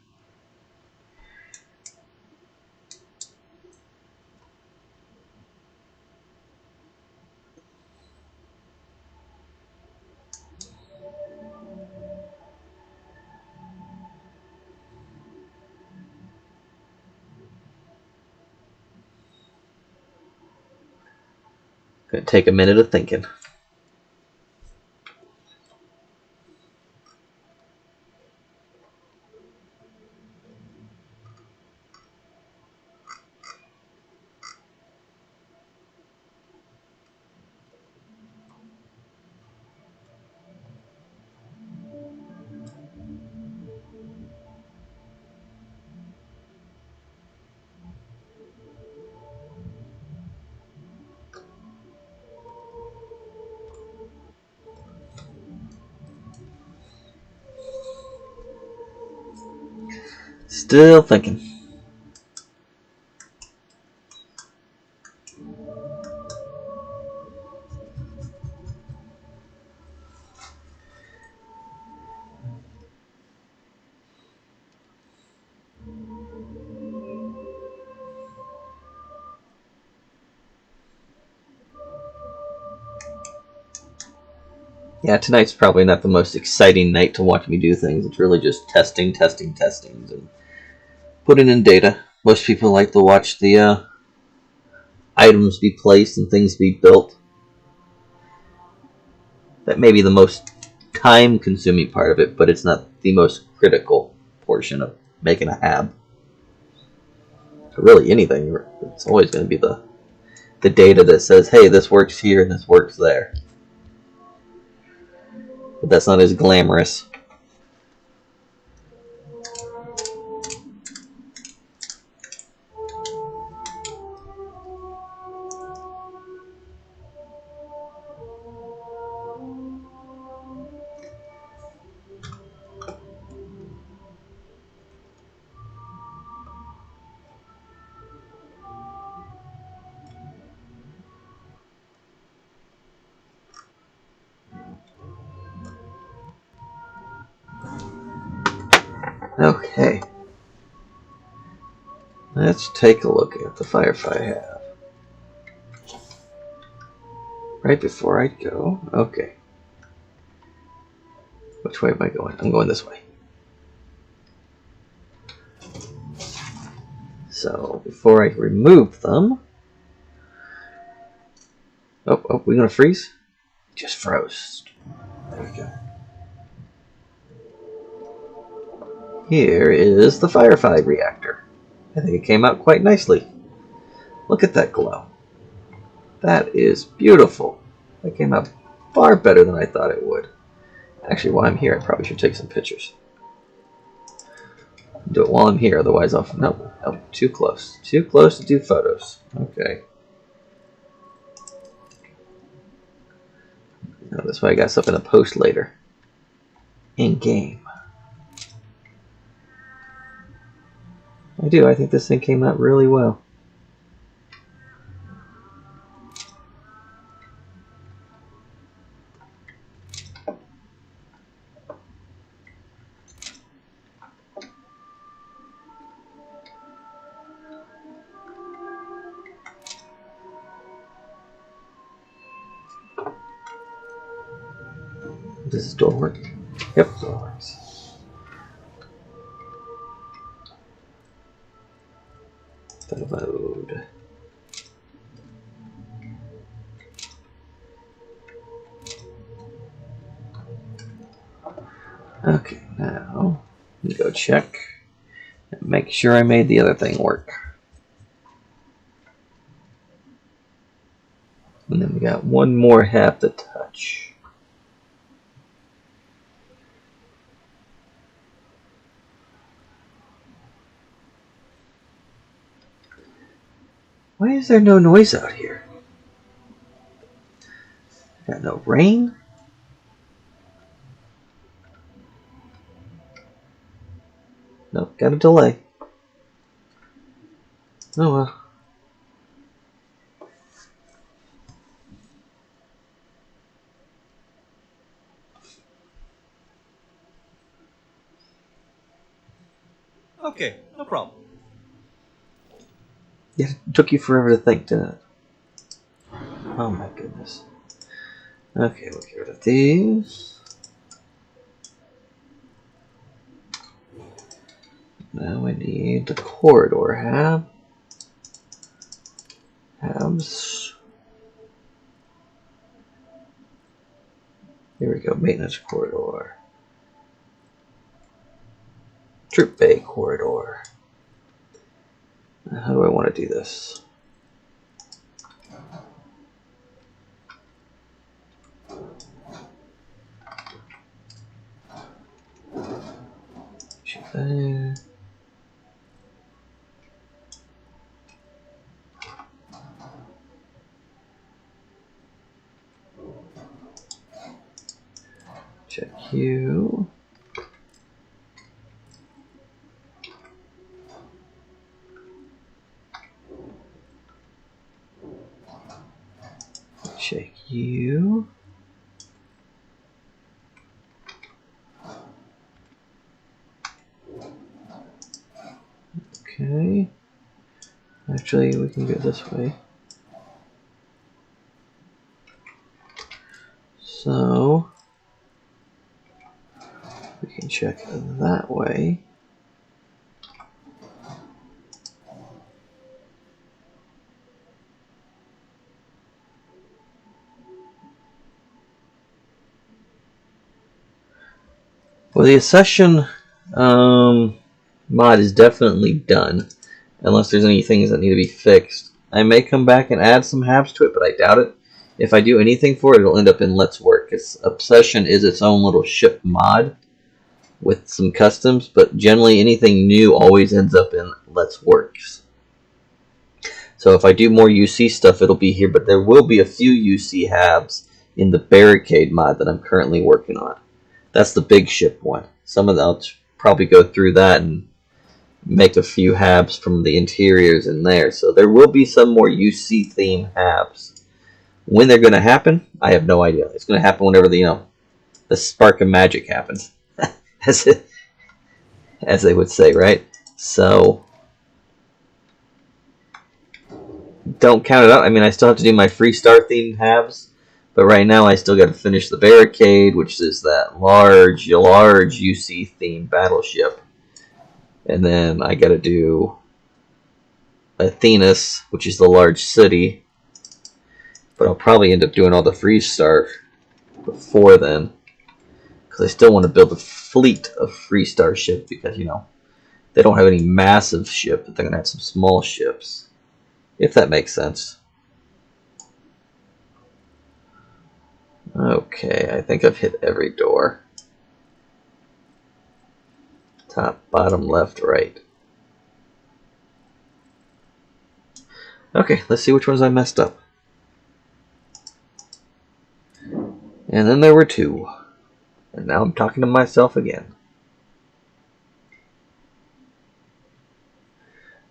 S1: Gonna take a minute of thinking. Still thinking. Yeah, tonight's probably not the most exciting night to watch me do things. It's really just testing, and putting in data. Most people like to watch the items be placed and things be built. That may be the most time-consuming part of it, but it's not the most critical portion of making a hab. Really, anything. It's always going to be the data that says, hey, this works here and this works there. But that's not as glamorous. Okay. Let's take a look at the Firefly have. Right before I go. Okay. Which way am I going? I'm going this way. So, before I remove them... Oh, we're going to freeze? Just froze. There we go. Here is the Firefly reactor. I think it came out quite nicely. Look at that glow. That is beautiful. That came out far better than I thought it would. Actually, while I'm here, I probably should take some pictures. Do it while I'm here, otherwise I'll... Nope, too close. Too close to do photos. Okay. Oh, that's why I got stuff in a post later. In game. I do. I think this thing came out really well. Does this door work? Yep, door works. Photo mode. Okay, now let me go check and make sure I made the other thing work. And then we got one more half to touch. Why is there no noise out here? Got no rain? Nope, got a delay. Oh well.
S2: Okay, no problem.
S1: Yeah, it took you forever to think, didn't it? Oh my goodness. Okay, we'll get rid of these. Now we need the corridor halves. Here we go, maintenance corridor. Troop bay corridor. How do I want to do this? There. Check you. Check you. Okay. Actually, we can go this way. So we can check that way. Well, the accession mod is definitely done, unless there's any things that need to be fixed. I may come back and add some halves to it, but I doubt it. If I do anything for it, it'll end up in Let's Work. Its Obsession is its own little ship mod with some customs, but generally anything new always ends up in Let's Works. So if I do more UC stuff, it'll be here, but there will be a few UC halves in the Barricade mod that I'm currently working on. That's the big ship one. Some of them, I'll probably go through that and make a few halves from the interiors in there. So there will be some more UC theme halves. When they're going to happen, I have no idea. It's going to happen whenever the spark of magic happens. That's it. as they would say, right? So don't count it out. I mean, I still have to do my free star themed halves, but right now I still got to finish the barricade, which is that large UC themed battleship, and then I got to do Athenas, which is the large city. But I'll probably end up doing all the free star before then, because I still want to build a fleet of free star ships, because, you know, they don't have any massive ship, but they're going to have some small ships, if that makes sense. Okay, I think I've hit every door. Top, bottom, left, right. Okay, let's see which ones I messed up. And then there were 2. And now I'm talking to myself again.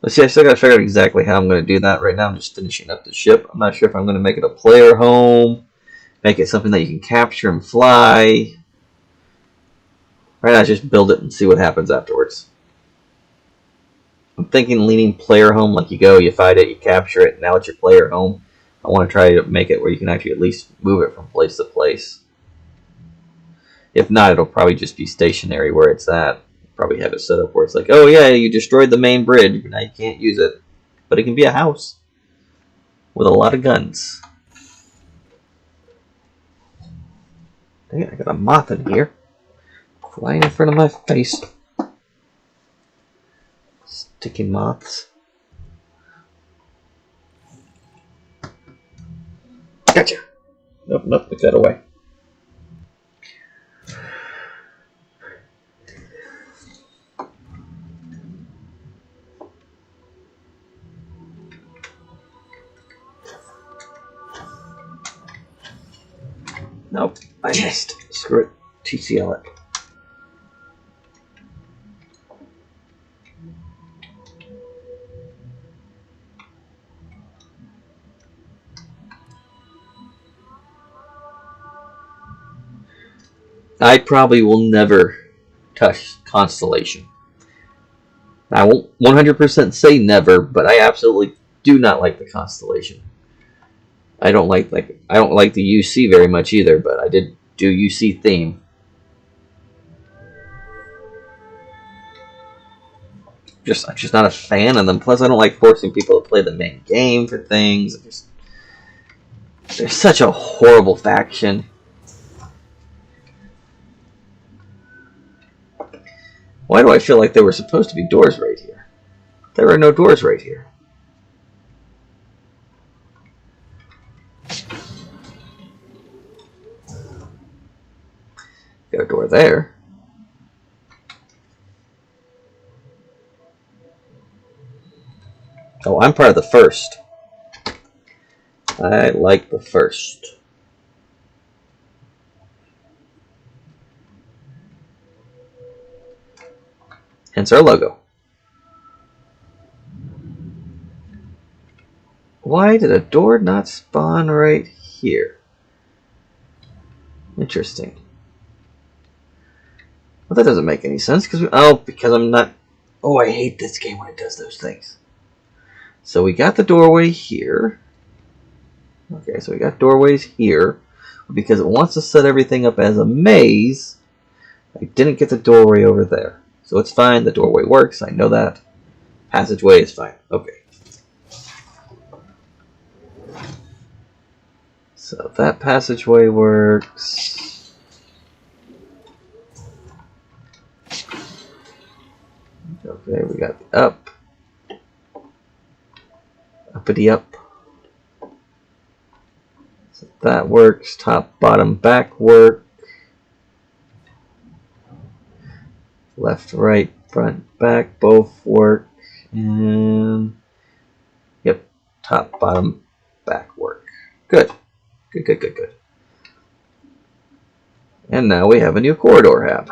S1: Let's see, I still gotta figure out exactly how I'm gonna do that. Right now I'm just finishing up the ship. I'm not sure if I'm gonna make it a player home, make it something that you can capture and fly. Right now just build it and see what happens afterwards. I'm thinking leaning player home, like you go, you fight it, you capture it, now it's your player home. I want to try to make it where you can actually at least move it from place to place. If not, it'll probably just be stationary where it's at. Probably have it set up where it's like, oh yeah, you destroyed the main bridge, but now you can't use it. But it can be a house with a lot of guns. Dang it, I got a moth in here, flying in front of my face. Sticky moths. Gotcha. Nope, put that away. Nope, I missed. Screw it. TCL it. I probably will never touch Constellation. I won't 100% say never, but I absolutely do not like the Constellation. I don't like the UC very much either, but I did do UC theme. I'm just not a fan of them. Plus, I don't like forcing people to play the main game for things. They're such a horrible faction. Why do I feel like there were supposed to be doors right here? There are no doors right here. Got a door there. Oh, I'm part of the first. I like the first. Hence our logo. Why did a door not spawn right here? Interesting. Well, that doesn't make any sense because I'm not. Oh, I hate this game when it does those things. So we got the doorway here. Okay, so we got doorways here. Because it wants to set everything up as a maze, I didn't get the doorway over there. So it's fine, the doorway works, I know that. Passageway is fine. Okay. So that passageway works. Okay, we got the up. Uppity up. So that works. Top, bottom, back work. Left, right, front, back, both work. And yep, top, bottom, back work. Good. Good. And now we have a new corridor hab.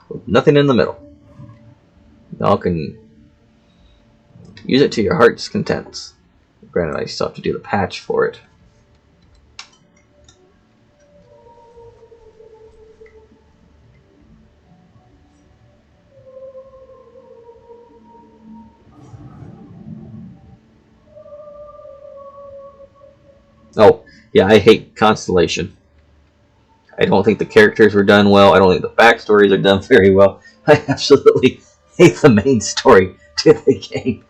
S1: With nothing in the middle. Y'all can use it to your heart's content. Granted, I still have to do the patch for it. Oh, yeah, I hate Constellation. I don't think the characters were done well. I don't think the backstories are done very well. I absolutely hate the main story to the game.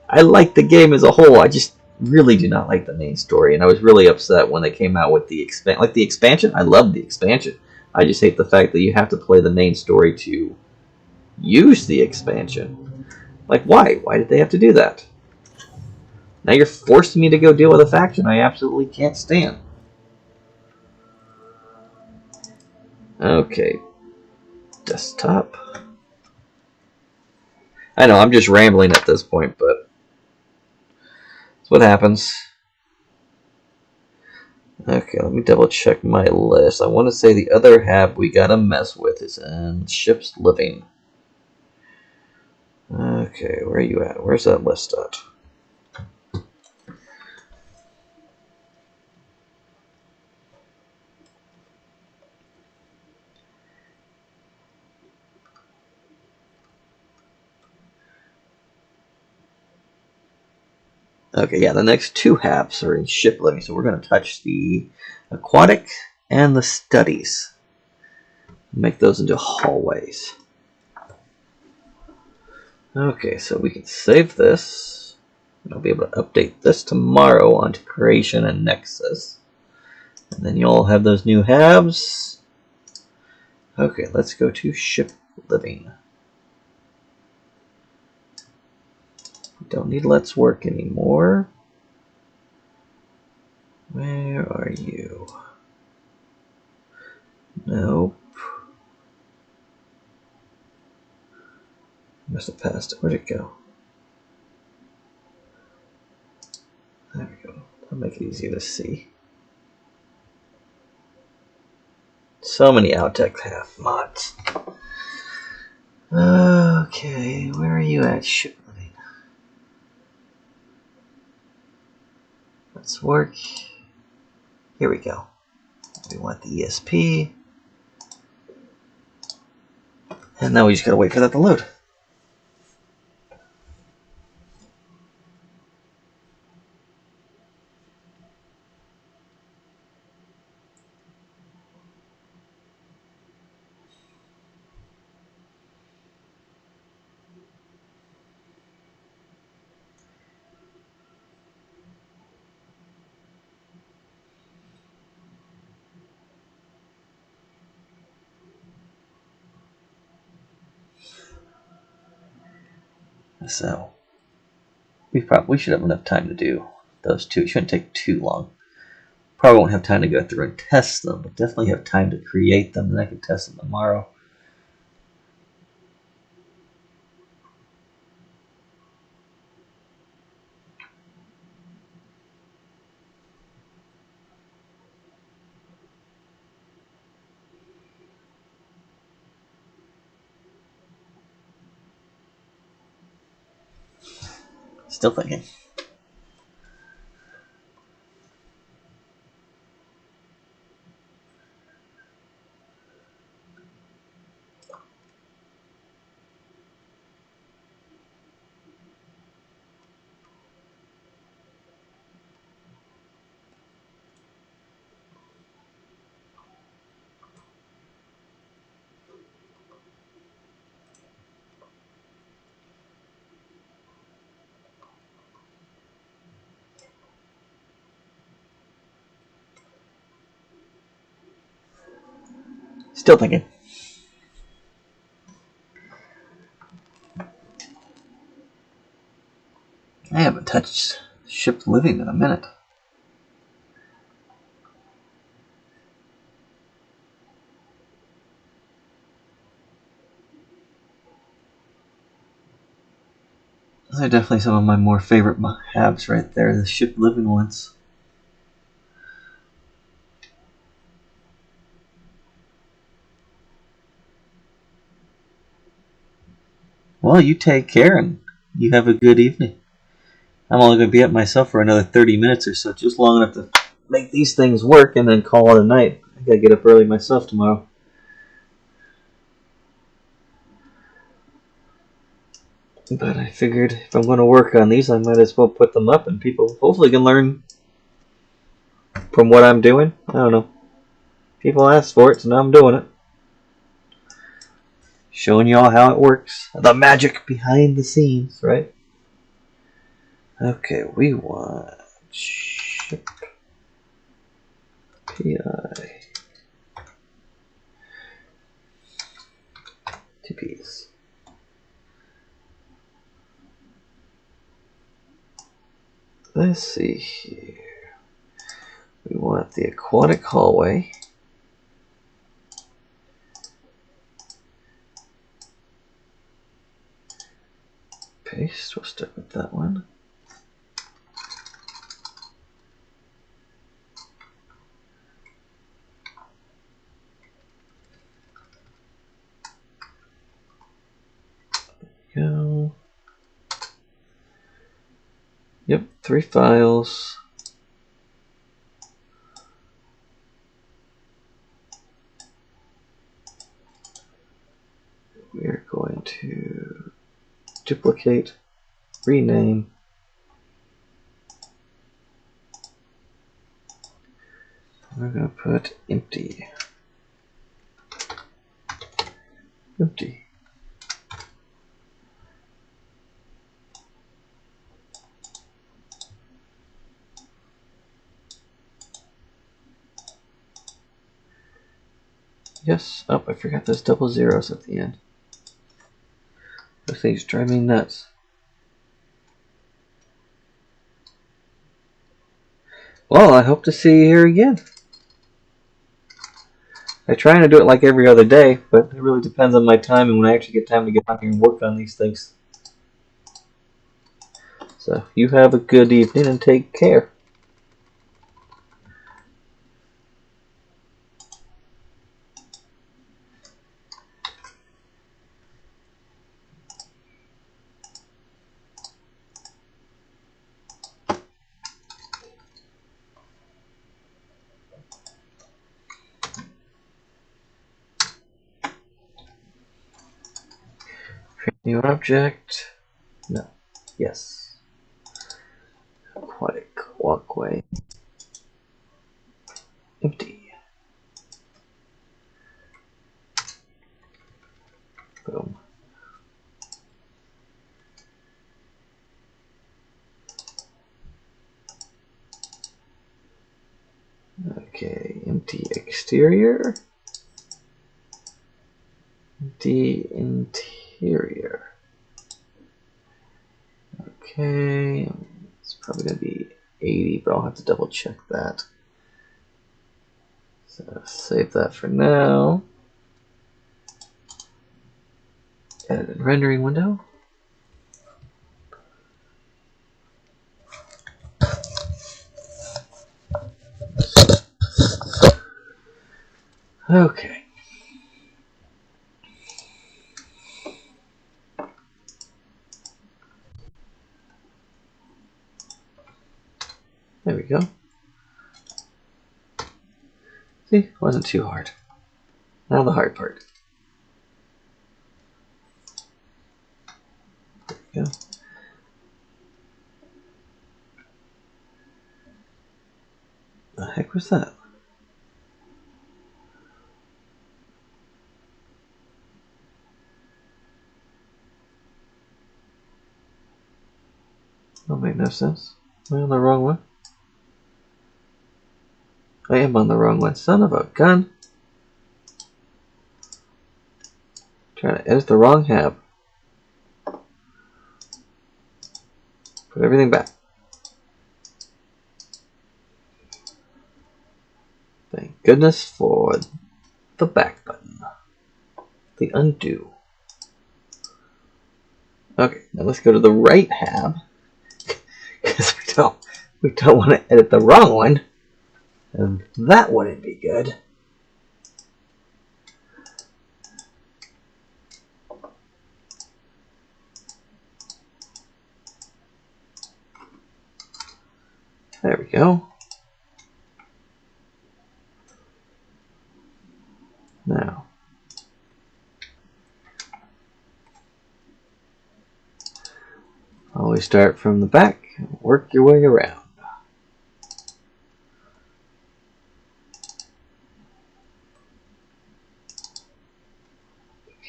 S1: I like the game as a whole. I just really do not like the main story, and I was really upset when they came out with the expansion. I love the expansion. I just hate the fact that you have to play the main story to use the expansion. Like, why? Why did they have to do that? Now you're forcing me to go deal with a faction I absolutely can't stand. Okay, desktop. I know, I'm just rambling at this point, but that's what happens. Okay, let me double check my list. I want to say the other hab we gotta mess with is in Ship's Living. Okay, where are you at? Where's that list at? Okay, yeah, the next two habs are in Ship Living, so we're going to touch the aquatic and the studies. Make those into hallways. Okay, so we can save this. I'll be able to update this tomorrow onto Creation and Nexus. And then you'll have those new habs. Okay, let's go to Ship Living. Don't need Let's Work anymore. Where are you? Nope. Must have passed it. Where'd it go? There we go. That'll make it easier to see. So many Outtech have mods. Okay, where are you at, Ship Living? Let's work. Here we go. We want the ESP. And now we just gotta wait for that to load. So we should have enough time to do those two. It shouldn't take too long. Probably won't have time to go through and test them, but definitely have time to create them, and I can test them tomorrow. Still thinking. Still thinking. I haven't touched Ship Living in a minute. Those are definitely some of my more favorite habs right there, the Ship Living ones. Well, you take care and you have a good evening. I'm only going to be up myself for another 30 minutes or so, just long enough to make these things work and then call it a night. I got to get up early myself tomorrow. But I figured if I'm going to work on these, I might as well put them up and people hopefully can learn from what I'm doing. I don't know. People asked for it, so now I'm doing it. Showing y'all how it works. The magic behind the scenes, right? Okay, we want ship PI TPs. Let's see here. We want the aquatic hallway. Paste, we'll stick with that one. Go. Yep, 3 files. We're going to duplicate, rename. We're going to put empty. Empty. Yes. Oh, I forgot those double zeros at the end. Those things drive me nuts. Well, I hope to see you here again. I try to do it like every other day, but it really depends on my time and when I actually get time to get out here and work on these things. So, you have a good evening and take care. New object. No. Yes. Aquatic walkway. Empty. Boom. Okay, empty exterior. Empty interior. Okay, it's probably going to be 80, but I'll have to double check that. So save that for now. Edit and rendering window. Okay. There we go. See, it wasn't too hard. Now the hard part. There we go. The heck was that? That made no sense. Am I on the wrong one? I am on the wrong one. Son of a gun. Trying to edit the wrong hab. Put everything back. Thank goodness for the back button. The undo. Okay, now let's go to the right hab. Because we don't want to edit the wrong one. And that wouldn't be good. There we go. Now, always start from the back and work your way around.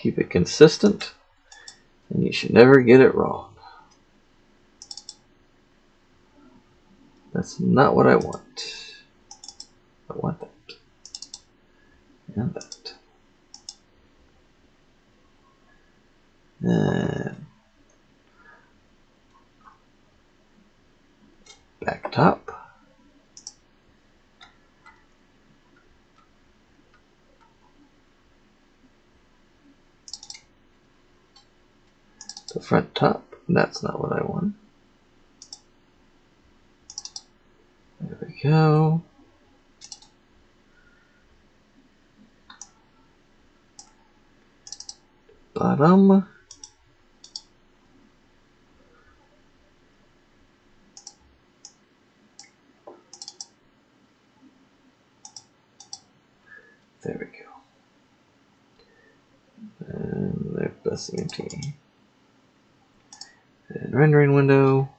S1: Keep it consistent, and you should never get it wrong. That's not what I want. I want that. And that. And back top. The front top. That's not what I want. There we go. Bottom. There we go. And there's the CMT. And rendering window.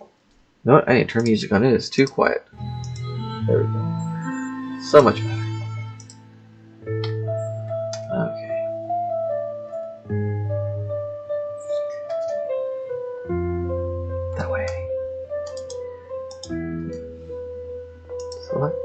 S1: You know what? I need to turn music on. It is too quiet. There we go. So much better. Okay. That way. Select.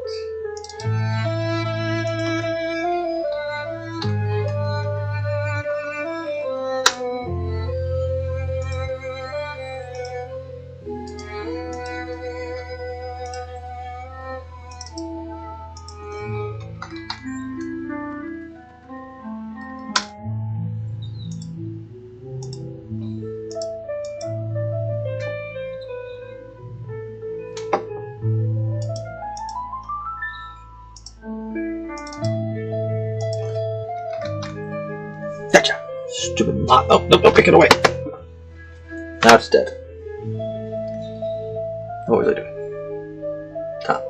S1: Gotcha! Stupid lot. Oh, no, pick it away! Now it's dead. What was I doing? Top.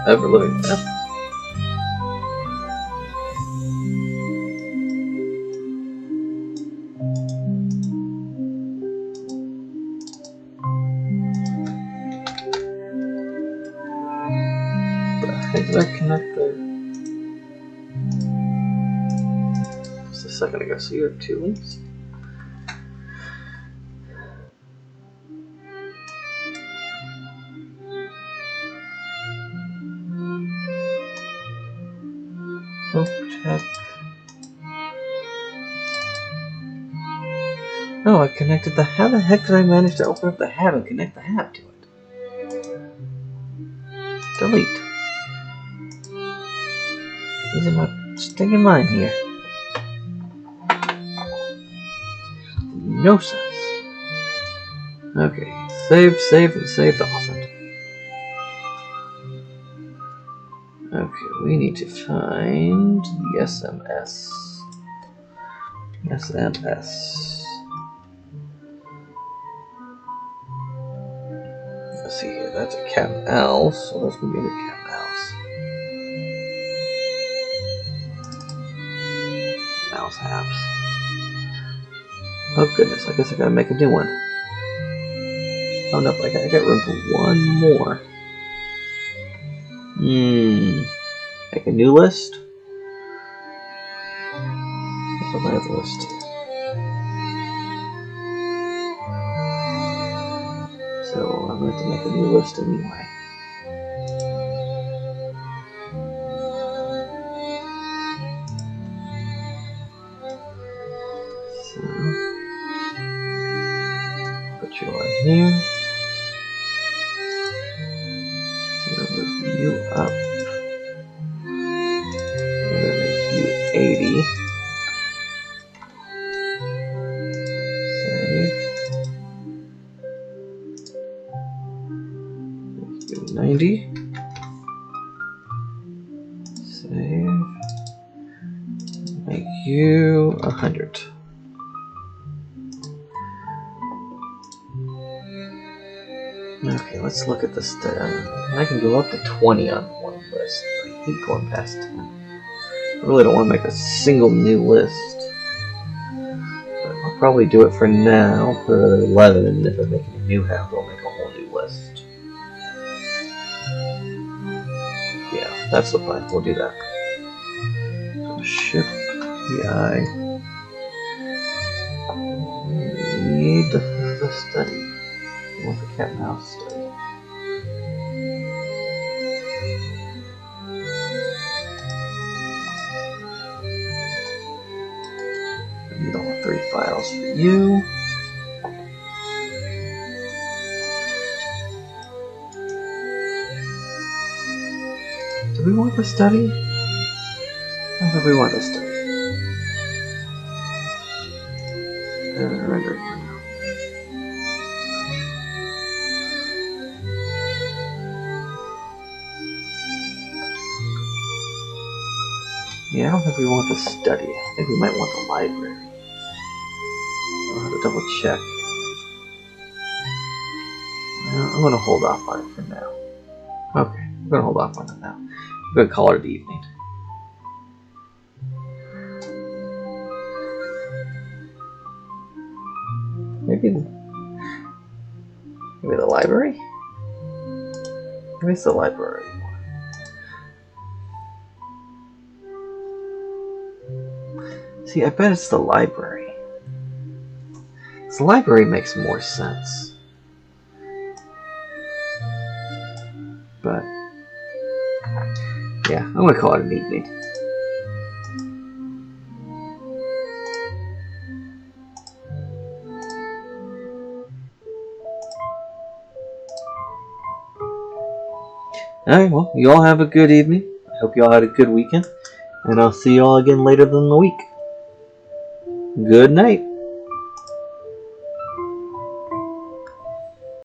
S1: Ever living death. How did I connect there? Just a second ago. So you have two links? Oh, check. Oh, I connected the... How the heck did I manage to open up the hab and connect the hab to it? Delete. Using my stinking mind here. No sense. Okay, save, and save often. Okay, we need to find the SMS. SMS. Let's see here, that's a cat and owl, so that's gonna be the cat and owls. Mouse apps. Oh goodness, I guess I gotta make a new one. Oh no, I got room for one more. Make a new list? What's on my other list? So I'm going to make a new list anyway. So put you on here. Move you up. I'm going to make you 80. Save. Make you 90. Save. Make you 100. Okay, let's look at this. I can go up to 20 on one list. I hate going past 10. I really don't want to make a single new list. But I'll probably do it for now. Put it at 11, and if I make a new half, I'll make a whole new list. Yeah, that's the plan. We'll do that. So Shipyard. Need the study. I want the cat and mouse study. I need all 3 files for you. Do we want the study? I don't think we want the study. Rendering. Yeah, I don't think we want the study. I think we might want the library. I'll have to double check. Well, I'm going to hold off on it for now. Okay, I'm going to hold off on it now. I'm going to call it the evening. Maybe the library? Maybe it's the library. See, I bet it's the library. The library makes more sense. But, yeah, I'm going to call it an evening. Alright, well, you all have a good evening. I hope you all had a good weekend. And I'll see you all again later in the week. Good night.